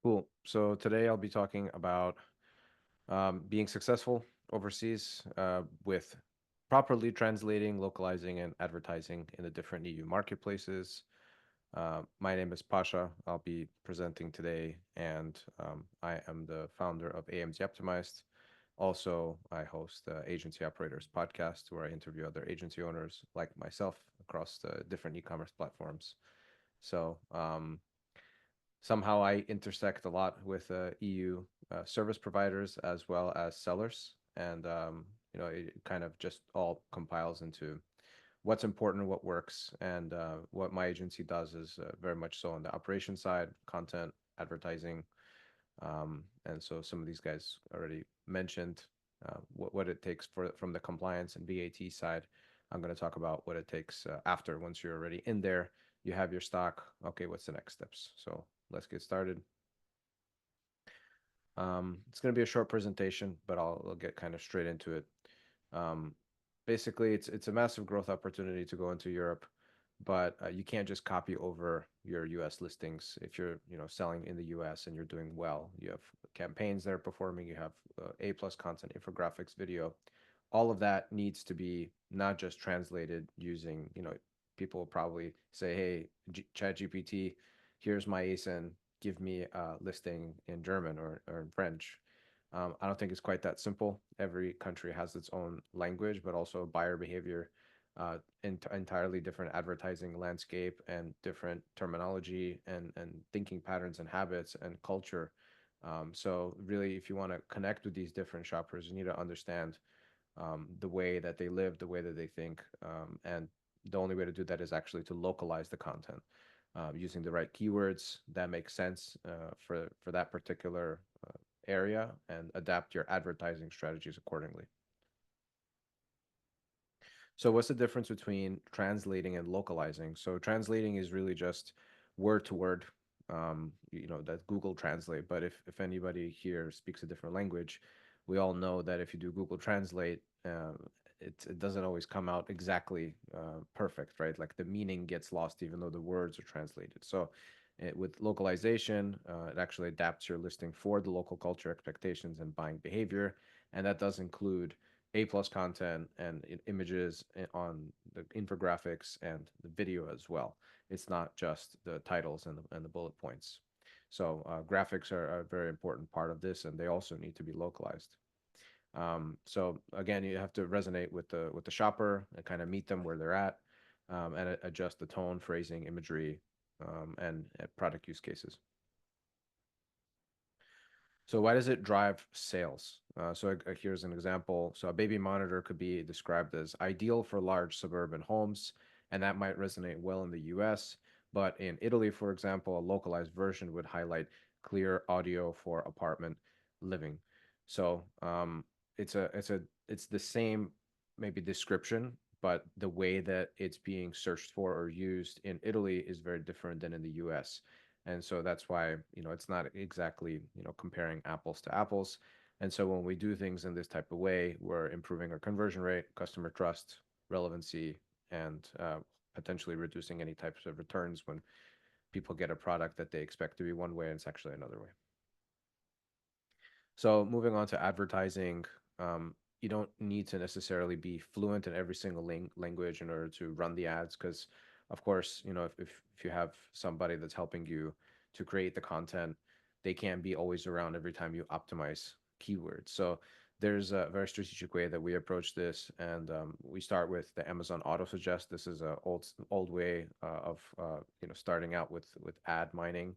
Cool. So today I'll be talking about being successful overseas with properly translating, localizing, and advertising in the different EU marketplaces. My name is Pasha. I'll be presenting today, and I am the founder of AMZ Optimized. Also, I host the Agency Operators podcast, where I interview other agency owners like myself across the different e-commerce platforms. So somehow I intersect a lot with EU service providers as well as sellers, and it kind of just all compiles into what's important, what works, and what my agency does is very much so on the operation side, content, advertising, and so some of these guys already mentioned what it takes from the compliance and VAT side. I'm going to talk about what it takes after, once you're already in there, you have your stock. Okay, what's the next steps? So let's get started. It's going to be a short presentation, but I'll get kind of straight into it. Basically, it's a massive growth opportunity to go into Europe, but you can't just copy over your US listings. If you're selling in the US and you're doing well, you have campaigns that are performing, you have A+ content, infographics, video. All of that needs to be not just translated using, people will probably say, hey, ChatGPT, here's my ASIN, give me a listing in German or in French. I don't think it's quite that simple. Every country has its own language, but also buyer behavior, entirely different advertising landscape and different terminology and thinking patterns and habits and culture. So really, if you want to connect with these different shoppers, you need to understand the way that they live, the way that they think, and the only way to do that is actually to localize the content using the right keywords that make sense for that particular area, and adapt your advertising strategies accordingly. So what's the difference between translating and localizing? So translating is really just word to word, that Google Translate. But if anybody here speaks a different language, we all know that if you do Google Translate, it doesn't always come out exactly perfect, right? Like the meaning gets lost even though the words are translated. So with localization, it actually adapts your listing for the local culture, expectations, and buying behavior. And that does include A+ content and images on the infographics and the video as well. It's not just the titles and the bullet points. So graphics are a very important part of this, and they also need to be localized. So again, you have to resonate with the shopper and kind of meet them where they're at, and adjust the tone, phrasing, imagery, and product use cases. So why does it drive sales? So here's an example. So a baby monitor could be described as ideal for large suburban homes, and that might resonate well in the US. But in Italy, for example, a localized version would highlight clear audio for apartment living. So it's the same maybe description, but the way that it's being searched for or used in Italy is very different than in the US. And so that's why, it's not exactly, comparing apples to apples. And so when we do things in this type of way, we're improving our conversion rate, customer trust, relevancy, and potentially reducing any types of returns when people get a product that they expect to be one way and it's actually another way. So moving on to advertising, you don't need to necessarily be fluent in every single language in order to run the ads, because of course, if you have somebody that's helping you to create the content. They can't be always around every time you optimize keywords. So there's a very strategic way that we approach this, and we start with the Amazon auto suggest. This is a old way of starting out with ad mining,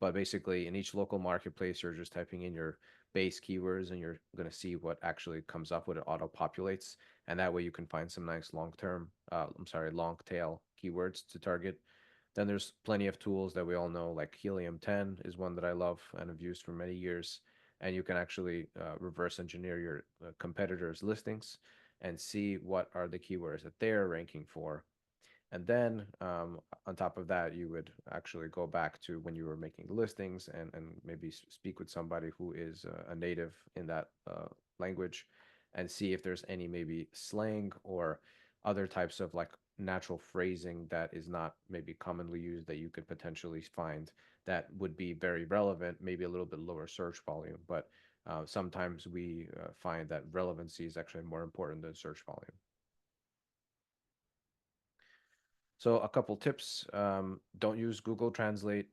but basically in each local marketplace you're just typing in your base keywords and you're going to see what actually comes up, what it auto populates, and that way you can find some nice long tail keywords to target. Then there's plenty of tools that we all know, like Helium 10 is one that I love and have used for many years. And you can actually reverse engineer your competitors' listings and see what are the keywords that they're ranking for. And then on top of that, you would actually go back to when you were making the listings and maybe speak with somebody who is a native in that language and see if there's any maybe slang or other types of like natural phrasing that is not maybe commonly used that you could potentially find that would be very relevant, maybe a little bit lower search volume. But sometimes we find that relevancy is actually more important than search volume. So a couple tips, don't use Google Translate.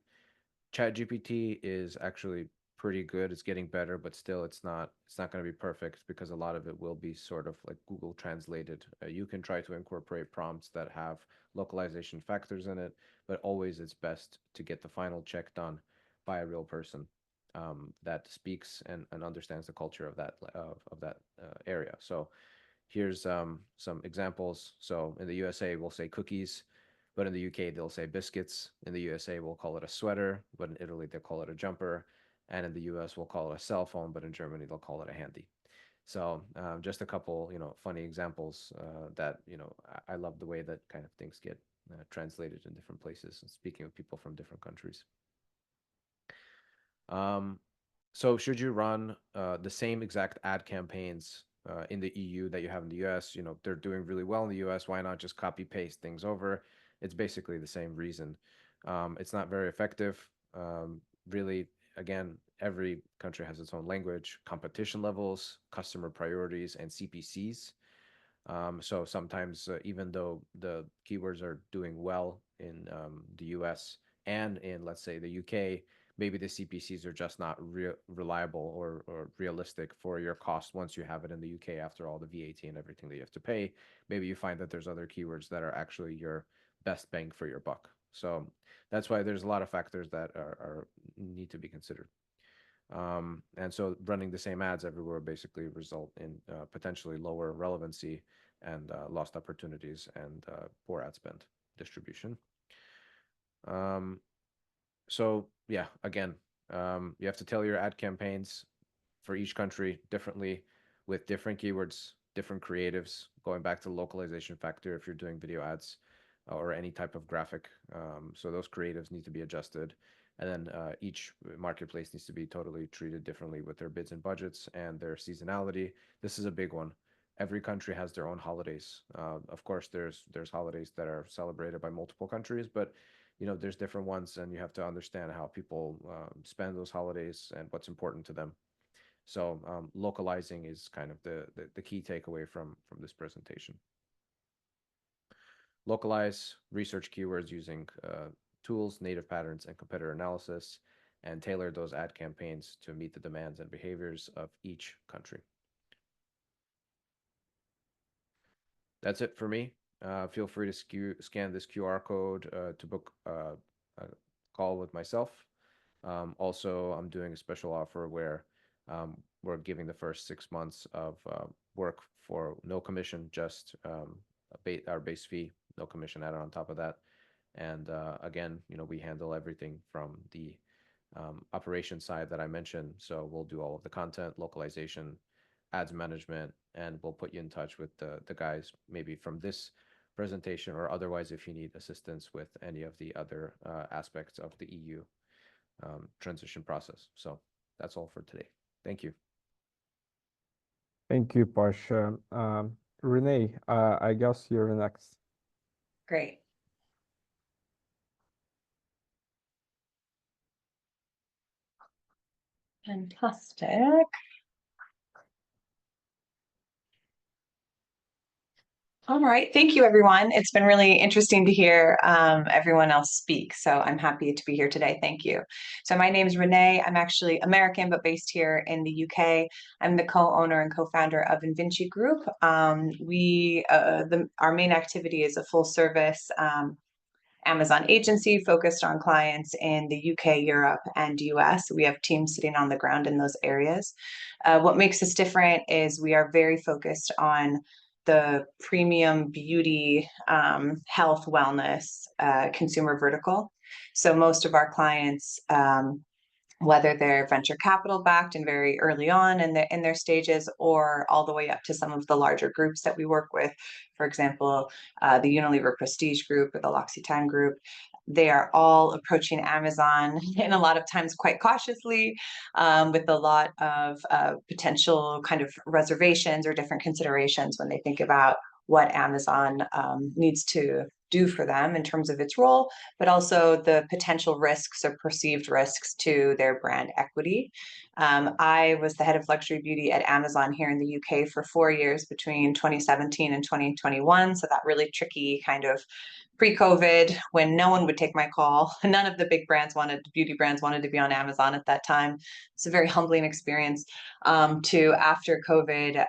ChatGPT is actually pretty good. It's getting better, but still it's not going to be perfect because a lot of it will be sort of like Google translated. You can try to incorporate prompts that have localization factors in it, but always it's best to get the final check done by a real person that speaks and understands the culture of that area. So here's some examples. So in the USA, we'll say cookies, but in the UK, they'll say biscuits. In the USA, we'll call it a sweater, but in Italy, they'll call it a jumper. And in the US, we'll call it a cell phone, but in Germany, they'll call it a handy. So just a couple, funny examples that, I love the way that kind of things get translated in different places and speaking with people from different countries. So should you run the same exact ad campaigns in the EU that you have in the US? They're doing really well in the US. Why not just copy paste things over? It's basically the same reason. It's not very effective. Really, again, every country has its own language, competition levels, customer priorities, and CPCs. So sometimes, even though the keywords are doing well in the US and in, let's say, the UK, maybe the CPCs are just not reliable or realistic for your cost once you have it in the UK after all the VAT and everything that you have to pay. Maybe you find that there's other keywords that are actually your best bang for your buck. So that's why there's a lot of factors that need to be considered. And so running the same ads everywhere basically result in potentially lower relevancy and lost opportunities and poor ad spend distribution. So yeah, again, you have to tailor your ad campaigns for each country differently with different keywords, different creatives, going back to the localization factor if you're doing video ads or any type of graphic. So those creatives need to be adjusted. And then each marketplace needs to be totally treated differently with their bids and budgets and their seasonality. This is a big one. Every country has their own holidays. Of course, there's holidays that are celebrated by multiple countries, but there's different ones, and you have to understand how people spend those holidays and what's important to them. So localizing is kind of the key takeaway from this presentation. Localize, research keywords using tools, native patterns, and competitor analysis, and tailor those ad campaigns to meet the demands and behaviors of each country. That's it for me. Feel free to scan this QR code to book a call with myself. Also, I'm doing a special offer where we're giving the first 6 months of work for no commission, just our base fee, no commission added on top of that. And again, we handle everything from the operation side that I mentioned. So we'll do all of the content, localization, ads management, and we'll put you in touch with the guys maybe from this presentation or otherwise if you need assistance with any of the other aspects of the EU transition process. So that's all for today. Thank you. Thank you, Pasha. Renee, I guess you're next. Great. Fantastic. All right. Thank you, everyone. It's been really interesting to hear everyone else speak. So I'm happy to be here today. Thank you. So my name is Renee. I'm actually American, but based here in the UK. I'm the co-owner and co-founder of Invinci Group. Our main activity is a full service Amazon agency focused on clients in the UK, Europe, and US. We have teams sitting on the ground in those areas. What makes us different is we are very focused on the premium beauty, health, wellness, consumer vertical. So most of our clients, whether they're venture capital backed and very early on in their stages, or all the way up to some of the larger groups that we work with, for example, the Unilever Prestige Group or the L'Occitane Group, they are all approaching Amazon and a lot of times quite cautiously, with a lot of potential kind of reservations or different considerations when they think about what Amazon needs to do for them in terms of its role, but also the potential risks or perceived risks to their brand equity. I was the head of luxury beauty at Amazon here in the UK for 4 years between 2017 and 2021. So that really tricky kind of pre-COVID when no one would take my call. None of the big beauty brands wanted to be on Amazon at that time. It's a very humbling experience. To after COVID,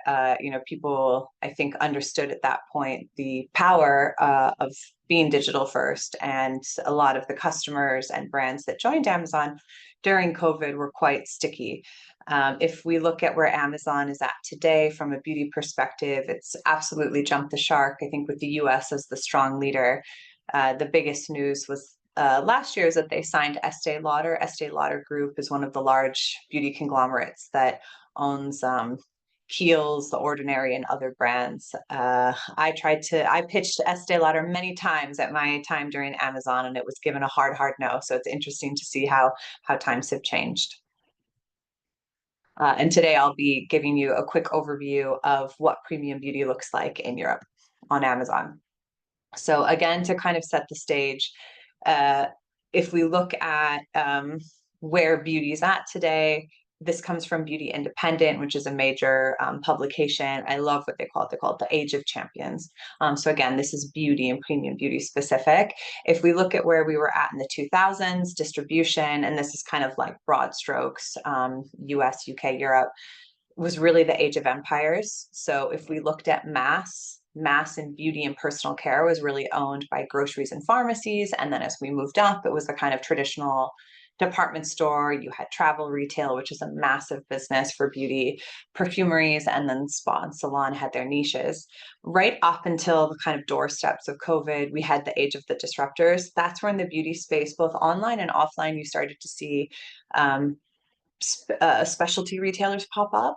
people, I think, understood at that point the power of being digital first. And a lot of the customers and brands that joined Amazon during COVID were quite sticky. If we look at where Amazon is at today from a beauty perspective, it's absolutely jumped the shark. I think with the US as the strong leader, the biggest news was last year is that they signed Estee Lauder. Estee Lauder Group is one of the large beauty conglomerates that owns Kiehl's, The Ordinary, and other brands. I pitched Estee Lauder many times at my time during Amazon, and it was given a hard no. So it's interesting to see how times have changed. And today I'll be giving you a quick overview of what premium beauty looks like in Europe on Amazon. So again, to kind of set the stage, if we look at where beauty is at today, this comes from Beauty Independent, which is a major publication. I love what they call it. They call it the Age of Champions. So again, this is beauty and premium beauty specific. If we look at where we were at in the 2000s, distribution, and this is kind of like broad strokes, US, UK, Europe, was really the age of empires. So if we looked at mass and beauty and personal care was really owned by groceries and pharmacies. And then as we moved up, it was the kind of traditional department store. You had travel retail, which is a massive business for beauty, perfumeries, and then spa and salon had their niches. Right up until the kind of doorsteps of COVID, we had the age of the disruptors. That's where in the beauty space, both online and offline, you started to see specialty retailers pop up.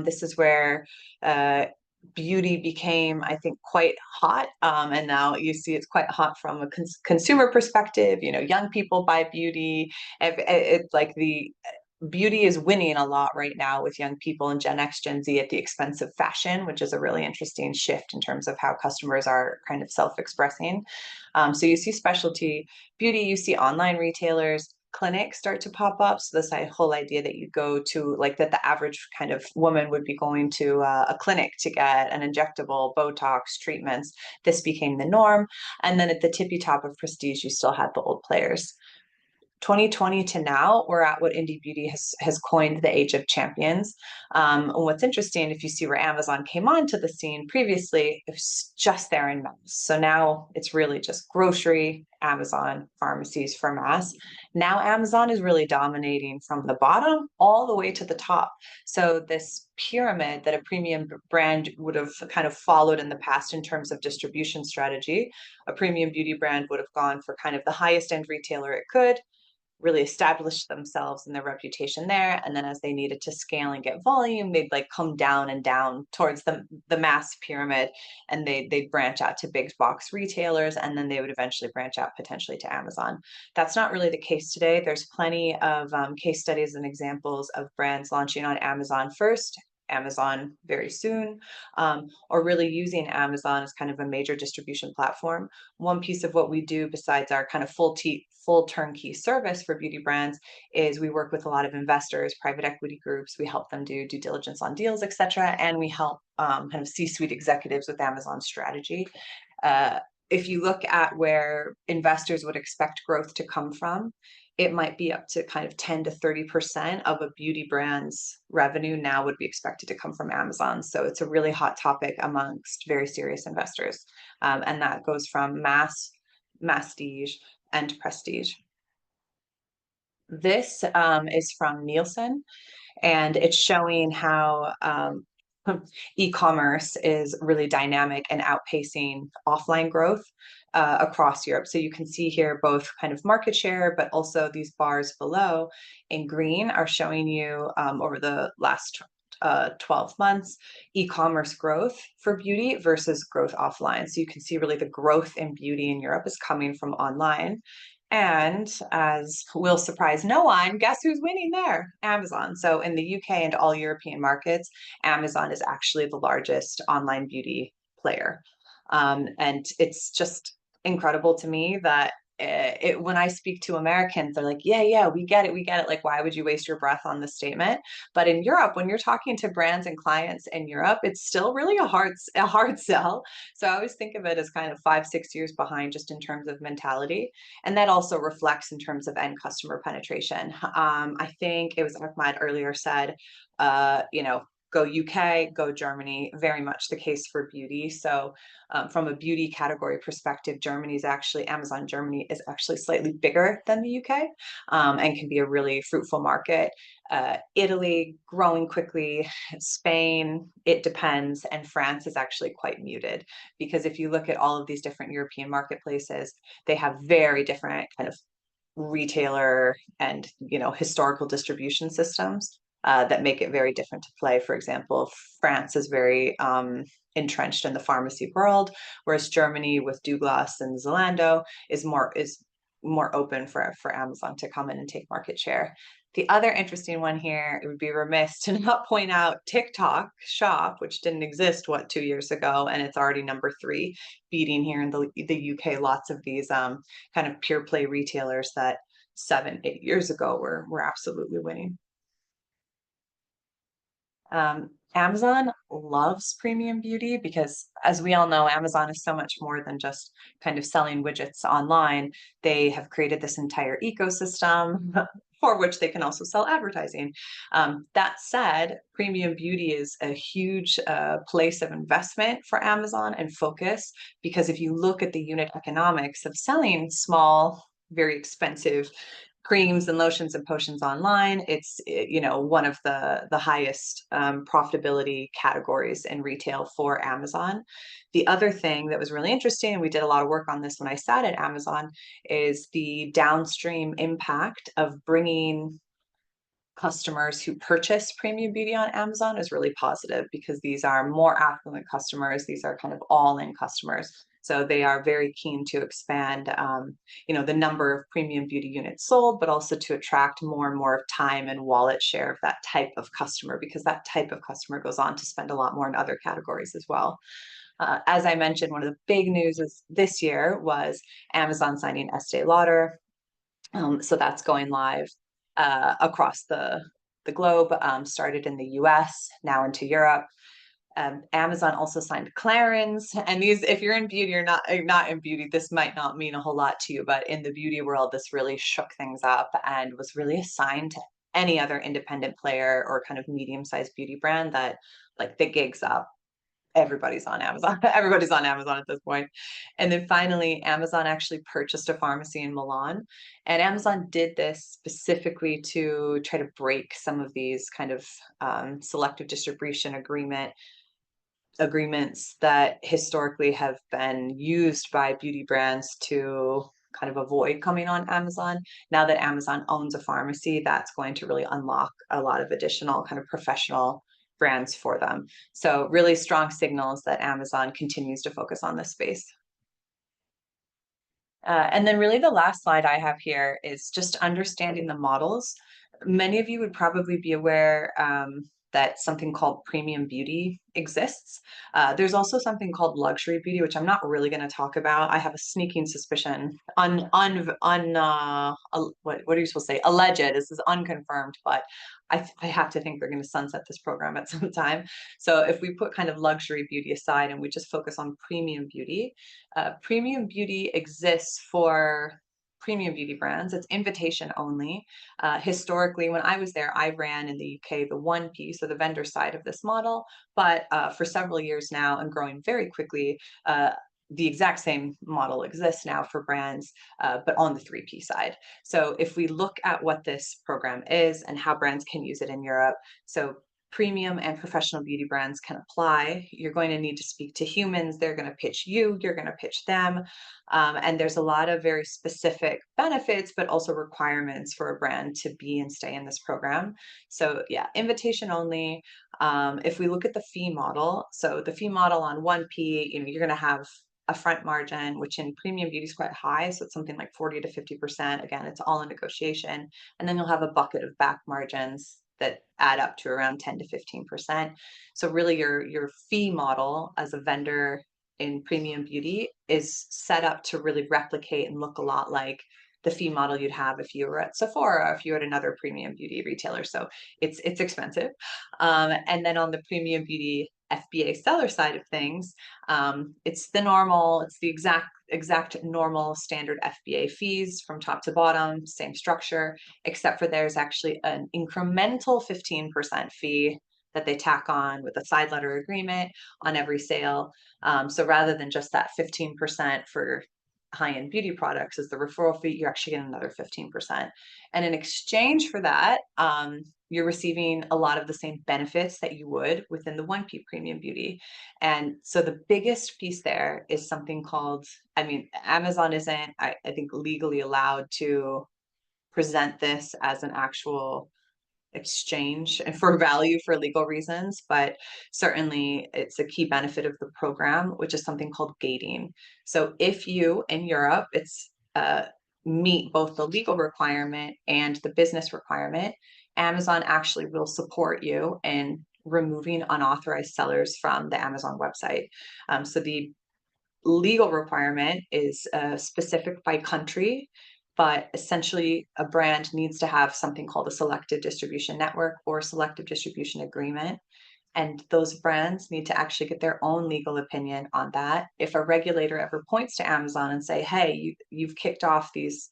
This is where beauty became, I think, quite hot. And now you see it's quite hot from a consumer perspective. Young people buy beauty. It's like the beauty is winning a lot right now with young people and Gen X, Gen Z at the expense of fashion, which is a really interesting shift in terms of how customers are kind of self-expressing. So you see specialty beauty, you see online retailers, clinics start to pop up. So this whole idea that you go to, like, that the average kind of woman would be going to a clinic to get an injectable, Botox treatments. This became the norm. And then at the tippy top of prestige, you still had the old players. 2020 to now, we're at what indie beauty has coined the age of champions. And what's interesting, if you see where Amazon came onto the scene previously, it was just there in mass. So now it's really just grocery, Amazon, pharmacies for mass. Now Amazon is really dominating from the bottom all the way to the top. So this pyramid that a premium brand would have kind of followed in the past in terms of distribution strategy, a premium beauty brand would have gone for kind of the highest end retailer it could, really established themselves and their reputation there. And then as they needed to scale and get volume, they'd like come down and down towards the mass pyramid, and they'd branch out to big box retailers, and then they would eventually branch out potentially to Amazon. That's not really the case today. There's plenty of case studies and examples of brands launching on Amazon first Amazon very soon, or really using Amazon as kind of a major distribution platform. One piece of what we do besides our kind of full turnkey service for beauty brands is we work with a lot of investors, private equity groups. We help them do due diligence on deals, etc., and we help kind of C-suite executives with Amazon strategy. If you look at where investors would expect growth to come from, it might be up to kind of 10 to 30% of a beauty brand's revenue now would be expected to come from Amazon. So it's a really hot topic amongst very serious investors. And that goes from masstige, and prestige. This is from Nielsen, and it's showing how e-commerce is really dynamic and outpacing offline growth across Europe. So you can see here both kind of market share, but also these bars below in green are showing you over the last 12 months, e-commerce growth for beauty versus growth offline. So you can see really the growth in beauty in Europe is coming from online. And as will surprise no one, guess who's winning there? Amazon. So in the UK and all European markets, Amazon is actually the largest online beauty player. And it's just incredible to me that when I speak to Americans, they're like, yeah, we get it. Like, why would you waste your breath on this statement? But in Europe, when you're talking to brands and clients in Europe, it's still really a hard sell. So I always think of it as kind of 5-6 years behind just in terms of mentality. And that also reflects in terms of end customer penetration. I think it was Ahmad earlier said, go UK, go Germany, very much the case for beauty. So from a beauty category perspective, Amazon Germany is actually slightly bigger than the UK and can be a really fruitful market. Italy, growing quickly. Spain, it depends. And France is actually quite muted, because if you look at all of these different European marketplaces, they have very different kind of retailer and historical distribution systems that make it very different to play. For example, France is very entrenched in the pharmacy world, whereas Germany with Douglas and Zalando is more open for Amazon to come in and take market share. The other interesting one here, it would be remiss to not point out TikTok Shop, which didn't exist 2 years ago, and it's already number 3, beating here in the UK lots of these kind of pure play retailers that 7-8 years ago were absolutely winning. Amazon loves premium beauty because, as we all know, Amazon is so much more than just kind of selling widgets online. They have created this entire ecosystem for which they can also sell advertising. That said, premium beauty is a huge place of investment for Amazon and focus, because if you look at the unit economics of selling small, very expensive creams and lotions and potions online, it's one of the highest profitability categories in retail for Amazon. The other thing that was really interesting, and we did a lot of work on this when I sat at Amazon, is the downstream impact of bringing customers who purchase premium beauty on Amazon is really positive, because these are more affluent customers. These are kind of all-in customers. So they are very keen to expand, the number of premium beauty units sold, but also to attract more and more time and wallet share of that type of customer, because that type of customer goes on to spend a lot more in other categories as well. As I mentioned, one of the big news this year was Amazon signing Estee Lauder. So that's going live across the globe, started in the US, now into Europe. Amazon also signed Clarins, and these, if you're in beauty or not in beauty, this might not mean a whole lot to you, but in the beauty world, this really shook things up and was really a sign to any other independent player or kind of medium-sized beauty brand that, like, the gig's up. Everybody's on Amazon. Everybody's on Amazon at this point. And then finally, Amazon actually purchased a pharmacy in Milan. And Amazon did this specifically to try to break some of these kind of selective distribution agreements that historically have been used by beauty brands to kind of avoid coming on Amazon. Now that Amazon owns a pharmacy, that's going to really unlock a lot of additional kind of professional brands for them. So really strong signals that Amazon continues to focus on this space. And then really the last slide I have here is just understanding the models. Many of you would probably be aware that something called premium beauty exists. There's also something called luxury beauty, which I'm not really going to talk about. I have a sneaking suspicion, what are you supposed to say? Alleged. This is unconfirmed, but I have to think they're going to sunset this program at some time. So if we put kind of luxury beauty aside and we just focus on premium beauty exists for premium beauty brands. It's invitation only. Historically, when I was there, I ran in the UK the 1P, so the vendor side of this model. But for several years now and growing very quickly, the exact same model exists now for brands, but on the 3P side. So if we look at what this program is and how brands can use it in Europe, so premium and professional beauty brands can apply. You're going to need to speak to humans. They're going to pitch you. You're going to pitch them. And there's a lot of very specific benefits, but also requirements for a brand to be and stay in this program. So yeah, invitation only. If we look at the fee model, so the fee model on 1P, you're going to have a front margin, which in premium beauty is quite high. So it's something like 40 to 50%. Again, it's all in negotiation. And then you'll have a bucket of back margins that add up to around 10 to 15%. So really your fee model as a vendor in premium beauty is set up to really replicate and look a lot like the fee model you'd have if you were at Sephora or if you were at another premium beauty retailer. So it's expensive. And then on the premium beauty FBA seller side of things, it's the exact normal standard FBA fees from top to bottom, same structure, except for there's actually an incremental 15% fee that they tack on with a side letter agreement on every sale. So rather than just that 15% for high-end beauty products as the referral fee, you're actually getting another 15%. And in exchange for that, you're receiving a lot of the same benefits that you would within the 1P premium beauty. And so the biggest piece there is something called, Amazon isn't, I think, legally allowed to present this as an actual exchange for value for legal reasons, but certainly it's a key benefit of the program, which is something called gating. So if you in Europe, meet both the legal requirement and the business requirement, Amazon actually will support you in removing unauthorized sellers from the Amazon website. So the legal requirement is specific by country, but essentially a brand needs to have something called a selective distribution network or selective distribution agreement. And those brands need to actually get their own legal opinion on that. If a regulator ever points to Amazon and say, hey, you've kicked off these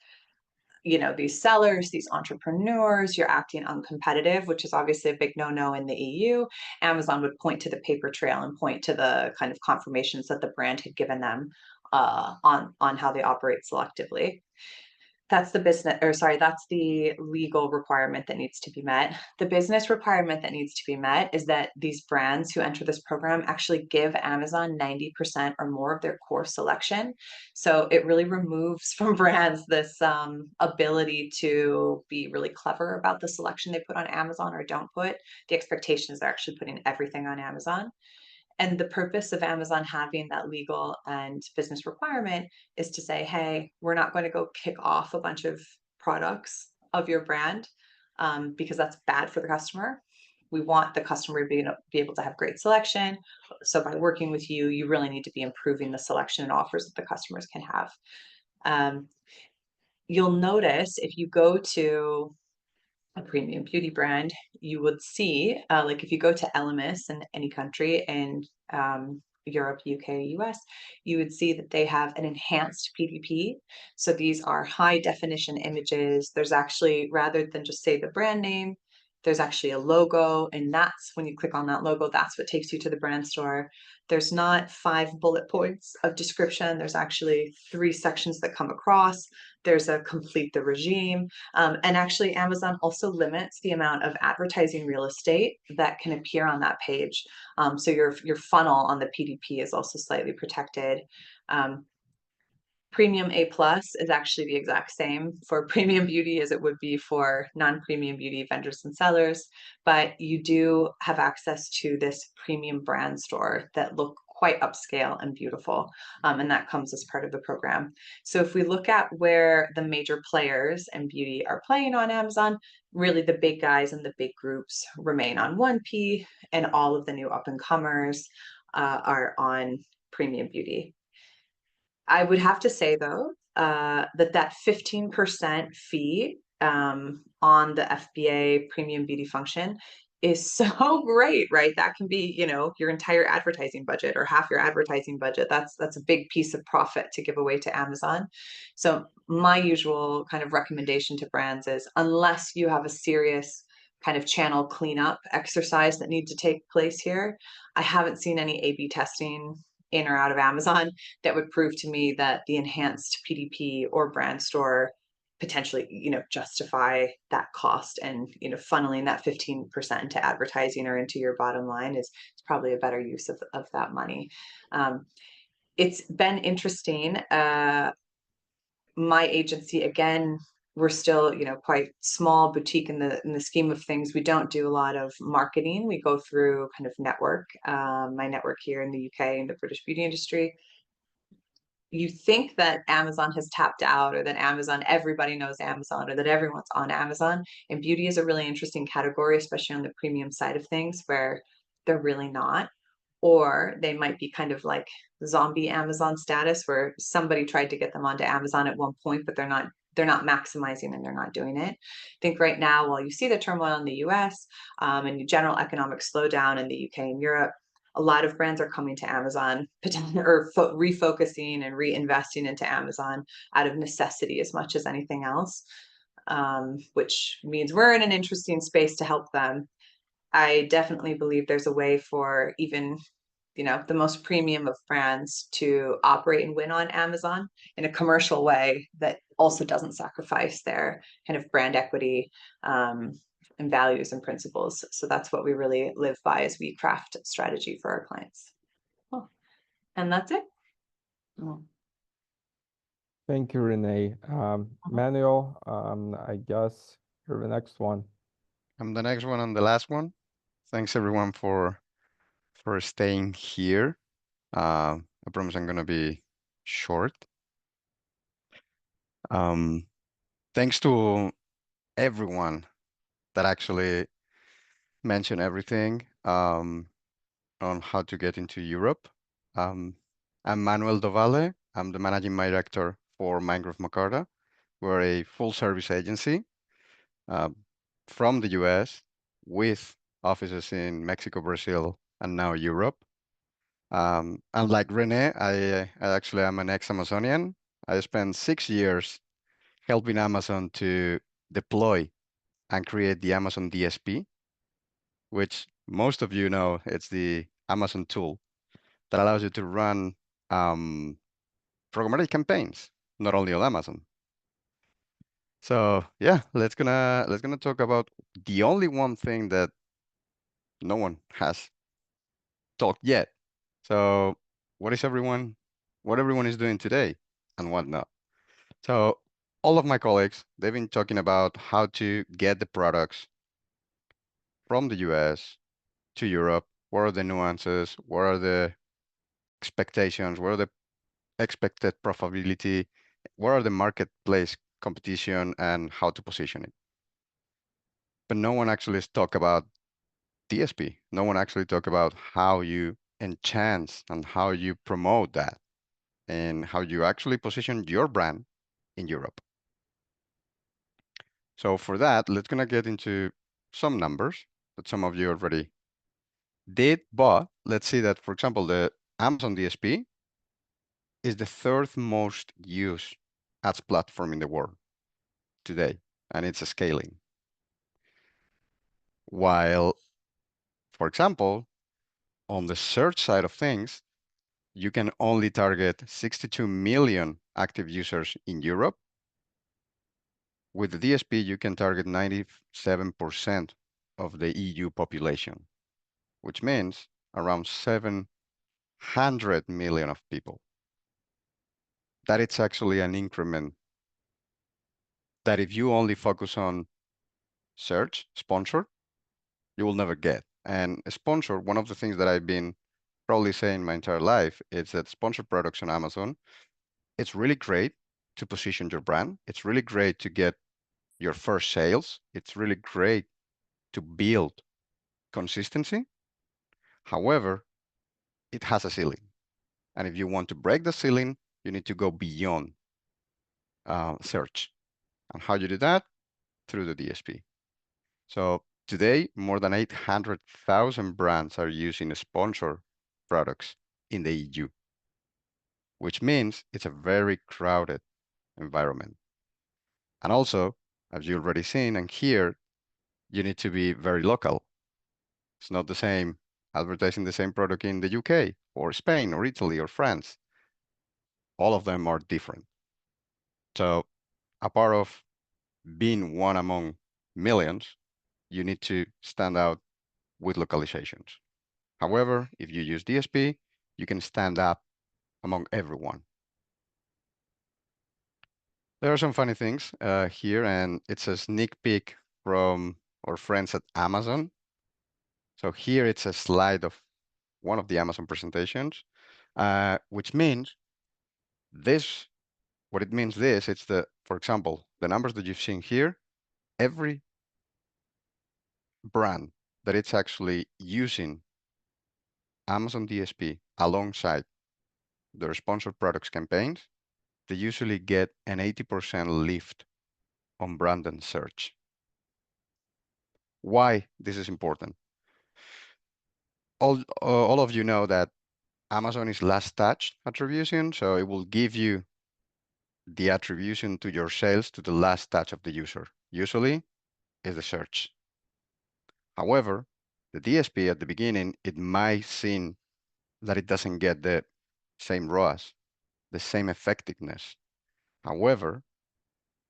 sellers, these entrepreneurs, you're acting uncompetitive, which is obviously a big no-no in the EU, Amazon would point to the paper trail and point to the kind of confirmations that the brand had given them on how they operate selectively. That's the legal requirement that needs to be met. The business requirement that needs to be met is that these brands who enter this program actually give Amazon 90% or more of their core selection. So it really removes from brands this ability to be really clever about the selection they put on Amazon or don't put. The expectation is they're actually putting everything on Amazon. And the purpose of Amazon having that legal and business requirement is to say, hey, we're not going to go kick off a bunch of products of your brand because that's bad for the customer. We want the customer to be able to have great selection. So by working with you, you really need to be improving the selection and offers that the customers can have. You'll notice if you go to a premium beauty brand, you would see, like if you go to Elemis in any country in Europe, UK, US, you would see that they have an enhanced PDP. So these are high definition images. There's actually, rather than just say the brand name, there's actually a logo, and that's when you click on that logo, that's what takes you to the brand store. There's not 5 bullet points of description. There's actually 3 sections that come across. There's a complete the regime. And actually Amazon also limits the amount of advertising real estate that can appear on that page. So your funnel on the PDP is also slightly protected. Premium A+ is actually the exact same for premium beauty as it would be for non-premium beauty vendors and sellers, but you do have access to this premium brand store that look quite upscale and beautiful. And that comes as part of the program. So if we look at where the major players in beauty are playing on Amazon, really the big guys and the big groups remain on 1P, and all of the new up and comers are on premium beauty. I would have to say though, that 15% fee on the FBA premium beauty function is so great, right? That can be, you know, your entire advertising budget or half your advertising budget. That's a big piece of profit to give away to Amazon. So my usual kind of recommendation to brands is, unless you have a serious kind of channel cleanup exercise that needs to take place here, I haven't seen any A/B testing in or out of Amazon that would prove to me that the enhanced PDP or brand store potentially, you know, justify that cost, and, you know, funneling that 15% into advertising or into your bottom line is probably a better use of that money. It's been interesting. My agency, again, we're still, you know, quite small boutique in the scheme of things. We don't do a lot of marketing. We go through kind of network, my network here in the UK in the British beauty industry. You think that Amazon has tapped out, or that Amazon, everybody knows Amazon, or that everyone's on Amazon. And beauty is a really interesting category, especially on the premium side of things, where they're really not. Or they might be kind of like zombie Amazon status, where somebody tried to get them onto Amazon at one point, but they're not maximizing and they're not doing it. I think right now, while you see the turmoil in the US and general economic slowdown in the UK and Europe, a lot of brands are coming to Amazon or refocusing and reinvesting into Amazon out of necessity as much as anything else, which means we're in an interesting space to help them. I definitely believe there's a way for even, you know, the most premium of brands to operate and win on Amazon in a commercial way that also doesn't sacrifice their kind of brand equity and values and principles. So that's what we really live by as we craft strategy for our clients. Cool. And that's it. Oh. Thank you, Renee. Manuel, I guess you're the next one. I'm the next one and the last one. Thanks everyone for staying here. I promise I'm gonna be short. Thanks to everyone that actually mentioned everything on how to get into Europe. I'm Manuel do Valle. I'm the managing director for Mangrove Macarta. We're a full service agency from the US with offices in Mexico, Brazil, and now Europe. Unlike Renee, I actually am an ex-Amazonian. I spent 6 years helping Amazon to deploy and create the Amazon DSP, which most of you know, it's the Amazon tool that allows you to run programmatic campaigns, not only on Amazon. So yeah, let's gonna talk about the only one thing that no one has talked yet. So what everyone is doing today and whatnot. So all of my colleagues, they've been talking about how to get the products from the US to Europe. What are the nuances? What are the expectations? What are the expected profitability? What are the marketplace competition and how to position it? But no one actually talk about DSP. No one actually talk about how you enhance and how you promote that and how you actually position your brand in Europe. So for that, let's gonna get into some numbers that some of you already did, but let's see that, for example, the Amazon DSP is the third most used ads platform in the world today, and it's scaling. While, for example, on the search side of things, you can only target 62 million active users in Europe. With the DSP, you can target 97% of the EU population, which means around 700 million of people. That it's actually an increment that if you only focus on search, sponsor, you will never get. And sponsor, one of the things that I've been probably saying my entire life, is that sponsored products on Amazon, it's really great to position your brand. It's really great to get your first sales. It's really great to build consistency. However, it has a ceiling. And if you want to break the ceiling, you need to go beyond search. And how you do that? Through the DSP. So today, more than 800,000 brands are using sponsored products in the EU, which means it's a very crowded environment. And also, as you already seen and hear, you need to be very local. It's not the same advertising the same product in the UK or Spain or Italy or France. All of them are different. So a part of being one among millions, you need to stand out with localizations. However, if you use DSP, you can stand up among everyone. There are some funny things here, and it's a sneak peek from our friends at Amazon. So here it's a slide of one of the Amazon presentations, which means this, what it means this, it's the, for example, the numbers that you've seen here, every brand that it's actually using Amazon DSP alongside their sponsored products campaigns, they usually get an 80% lift on brand search. Why this is important? All of you know that Amazon is last touch attribution, so it will give you the attribution to your sales to the last touch of the user. Usually is the search. However, the DSP at the beginning, it might seem that it doesn't get the same ROAS, the same effectiveness. However,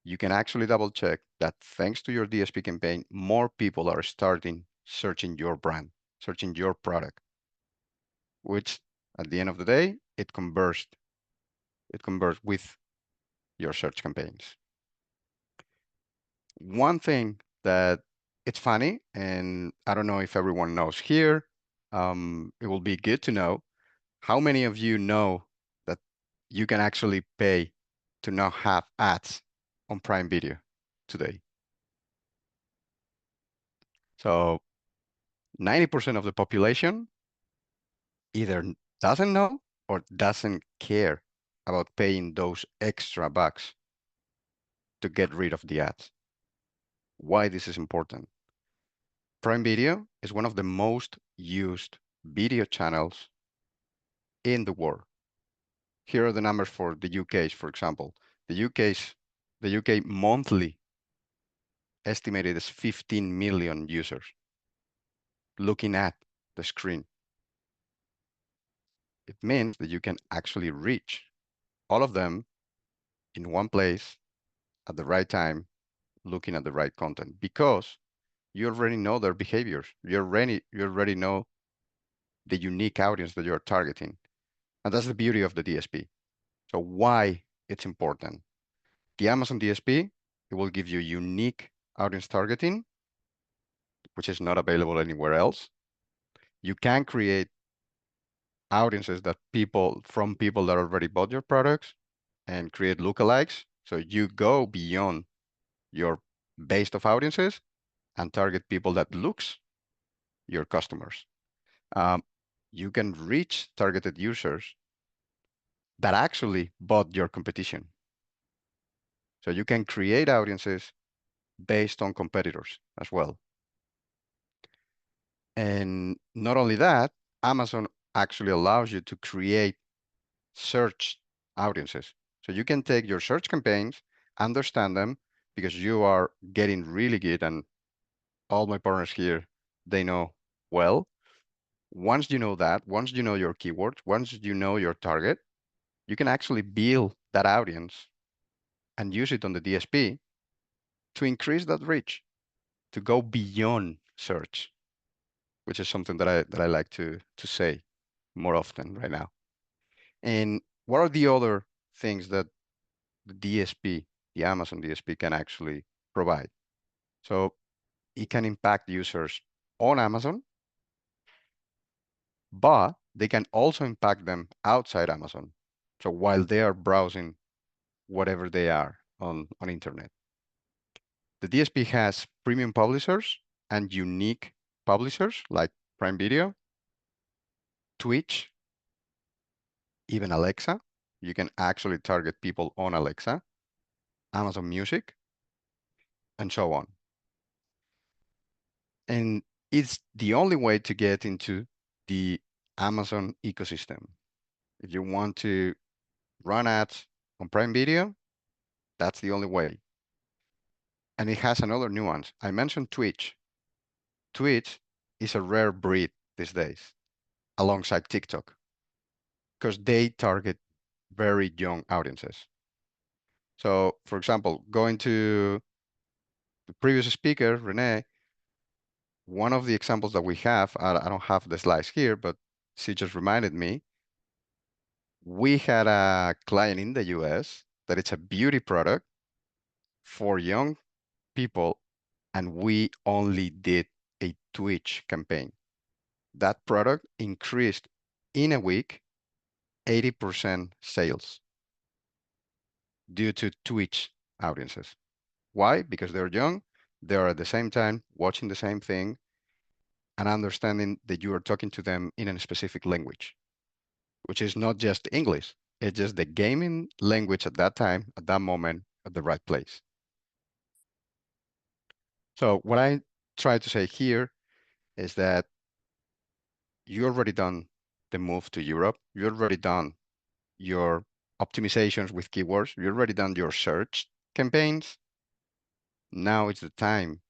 you can actually double check that thanks to your DSP campaign, more people are starting searching your brand, searching your product, which at the end of the day, it converts with your search campaigns. One thing that it's funny, and I don't know if everyone knows here, it will be good to know how many of you know that you can actually pay to not have ads on Prime Video today. So 90% of the population either doesn't know or doesn't care about paying those extra bucks to get rid of the ads. Why this is important? Prime Video is one of the most used video channels in the world. Here are the numbers for the UK's, for example. The UK monthly estimated as 15 million users looking at the screen. It means that you can actually reach all of them in one place at the right time, looking at the right content, because you already know their behaviors. You already know the unique audience that you're targeting. And that's the beauty of the DSP. So why it's important? The Amazon DSP, it will give you unique audience targeting, which is not available anywhere else. You can create audiences that people that already bought your products and create lookalikes. So you go beyond your base of audiences and target people that looks your customers. You can reach targeted users that actually bought your competition. So you can create audiences based on competitors as well. And not only that, Amazon actually allows you to create search audiences. So you can take your search campaigns, understand them, because you are getting really good, and all my partners here, they know well. Once you know that, once you know your keywords, once you know your target, you can actually build that audience and use it on the DSP to increase that reach, to go beyond search, which is something that I like to say more often right now. And what are the other things that the DSP, the Amazon DSP, can actually provide? So it can impact users on Amazon, but they can also impact them outside Amazon. So while they are browsing whatever they are on internet. The DSP has premium publishers and unique publishers like Prime Video, Twitch, even Alexa. You can actually target people on Alexa, Amazon Music, and so on. And it's the only way to get into the Amazon ecosystem. If you want to run ads on Prime Video, that's the only way. And it has another nuance. I mentioned Twitch. Twitch is a rare breed these days, alongside TikTok, because they target very young audiences. So, for example, going to the previous speaker, Renee, one of the examples that we have, I don't have the slides here, but she just reminded me, we had a client in the US that it's a beauty product for young people, and we only did a Twitch campaign. That product increased in a week 80% sales due to Twitch audiences. Why? Because they're young, they're at the same time watching the same thing and understanding that you are talking to them in a specific language, which is not just English. It's just the gaming language at that time, at that moment, at the right place. So what I try to say here is that you already done the move to Europe. You already done your optimizations with keywords. You already done your search campaigns. Now it's the time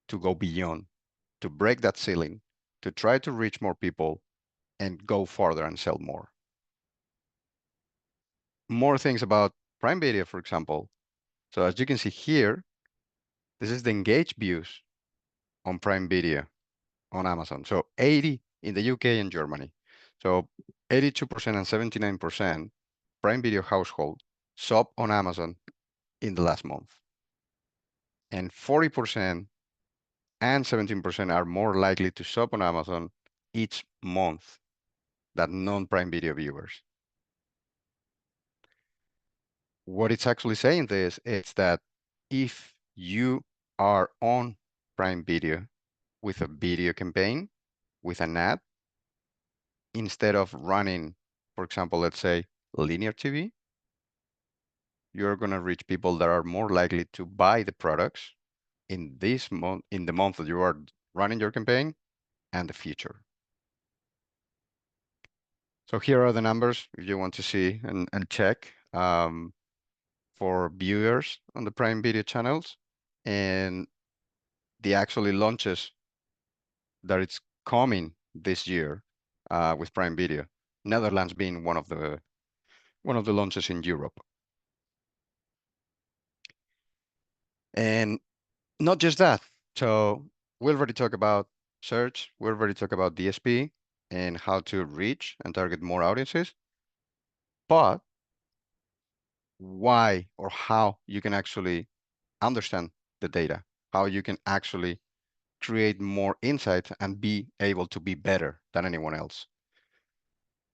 to go beyond, to break that ceiling, to try to reach more people and go further and sell more. More things about Prime Video, for example. So as you can see here, this is the engaged views on Prime Video on Amazon. So 80 in the UK and Germany. So 82% and 79% Prime Video household shop on Amazon in the last month. And 40% and 17% are more likely to shop on Amazon each month than non-Prime Video viewers. What it's actually saying this is that if you are on Prime Video with a video campaign, with an ad, instead of running, for example, let's say linear TV, you're going to reach people that are more likely to buy the products in this month, in the month that you are running your campaign, and the future. So here are the numbers if you want to see and check for viewers on the Prime Video channels and the actually launches that it's coming this year with Prime Video. Netherlands being one of the launches in Europe. And not just that. So we already talked about search. We already talked about DSP and how to reach and target more audiences. But why or how you can actually understand the data, how you can actually create more insight and be able to be better than anyone else.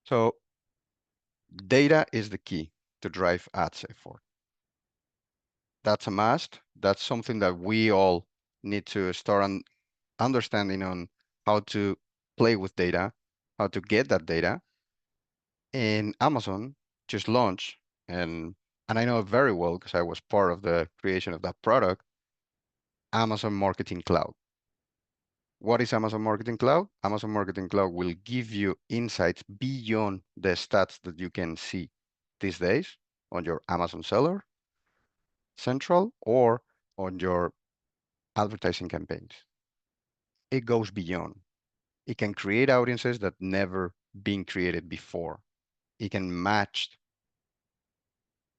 So data is the key to drive ads effort. That's a must. That's something that we all need to start understanding on how to play with data, how to get that data. And Amazon just launched, and I know it very well because I was part of the creation of that product, Amazon Marketing Cloud. What is Amazon Marketing Cloud? Amazon Marketing Cloud will give you insights beyond the stats that you can see these days on your Amazon Seller Central or on your advertising campaigns. It goes beyond. It can create audiences that never been created before. It can match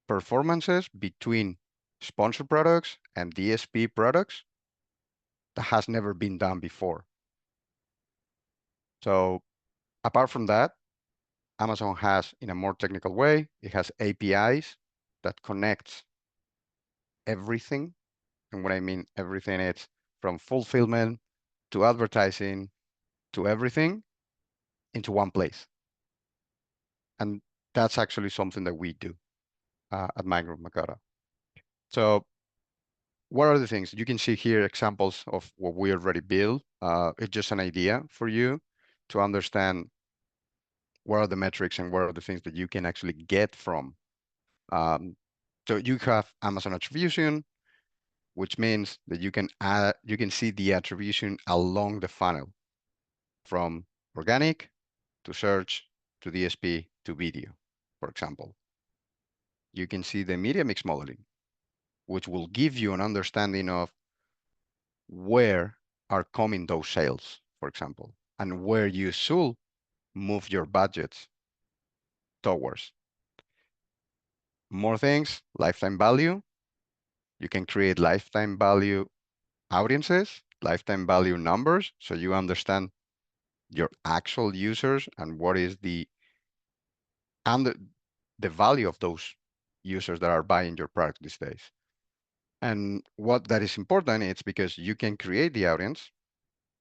performances between sponsored products and DSP products that has never been done before. So apart from that, Amazon has, in a more technical way, it has APIs that connects everything. And when I mean everything, it's from fulfillment to advertising to everything. into one place. And that's actually something that we do at Macarta. So what are the things? You can see here examples of what we already built. It's just an idea for you to understand what are the metrics and what are the things that you can actually get from. So you have Amazon attribution, which means that you can see the attribution along the funnel from organic to search to DSP to video, for example. You can see the media mix modeling, which will give you an understanding of where are coming those sales, for example, and where you should move your budgets towards. More things, lifetime value. You can create lifetime value audiences, lifetime value numbers, so you understand your actual users and what is the value of those users that are buying your product these days. And what that is important, it's because you can create the audience,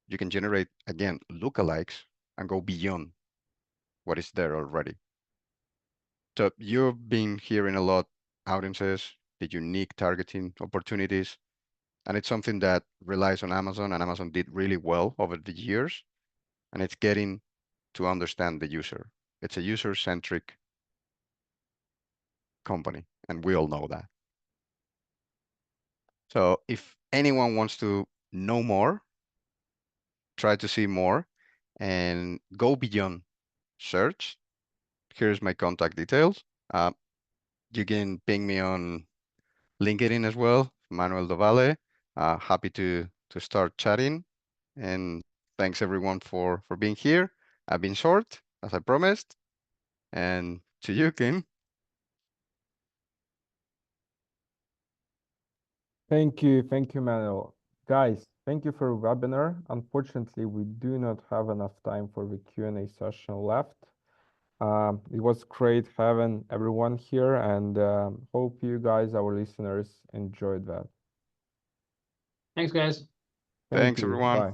you can generate, again, lookalikes and go beyond what is there already. So you've been hearing a lot audiences, the unique targeting opportunities, and it's something that relies on Amazon, and Amazon did really well over the years, and it's getting to understand the user. It's a user-centric company, and we all know that. So if anyone wants to know more, try to see more, and go beyond search, here's my contact details. You can ping me on LinkedIn as well, Manuel Valle. Happy to start chatting. And thanks everyone for being here. I've been short, as I promised. And to you, Kim. Thank you, Manuel. Guys, thank you for the webinar. Unfortunately, we do not have enough time for the Q&A session left. It was great having everyone here, and hope you guys, our listeners, enjoyed that. Thanks, guys. Thank Thanks, you. everyone. Bye.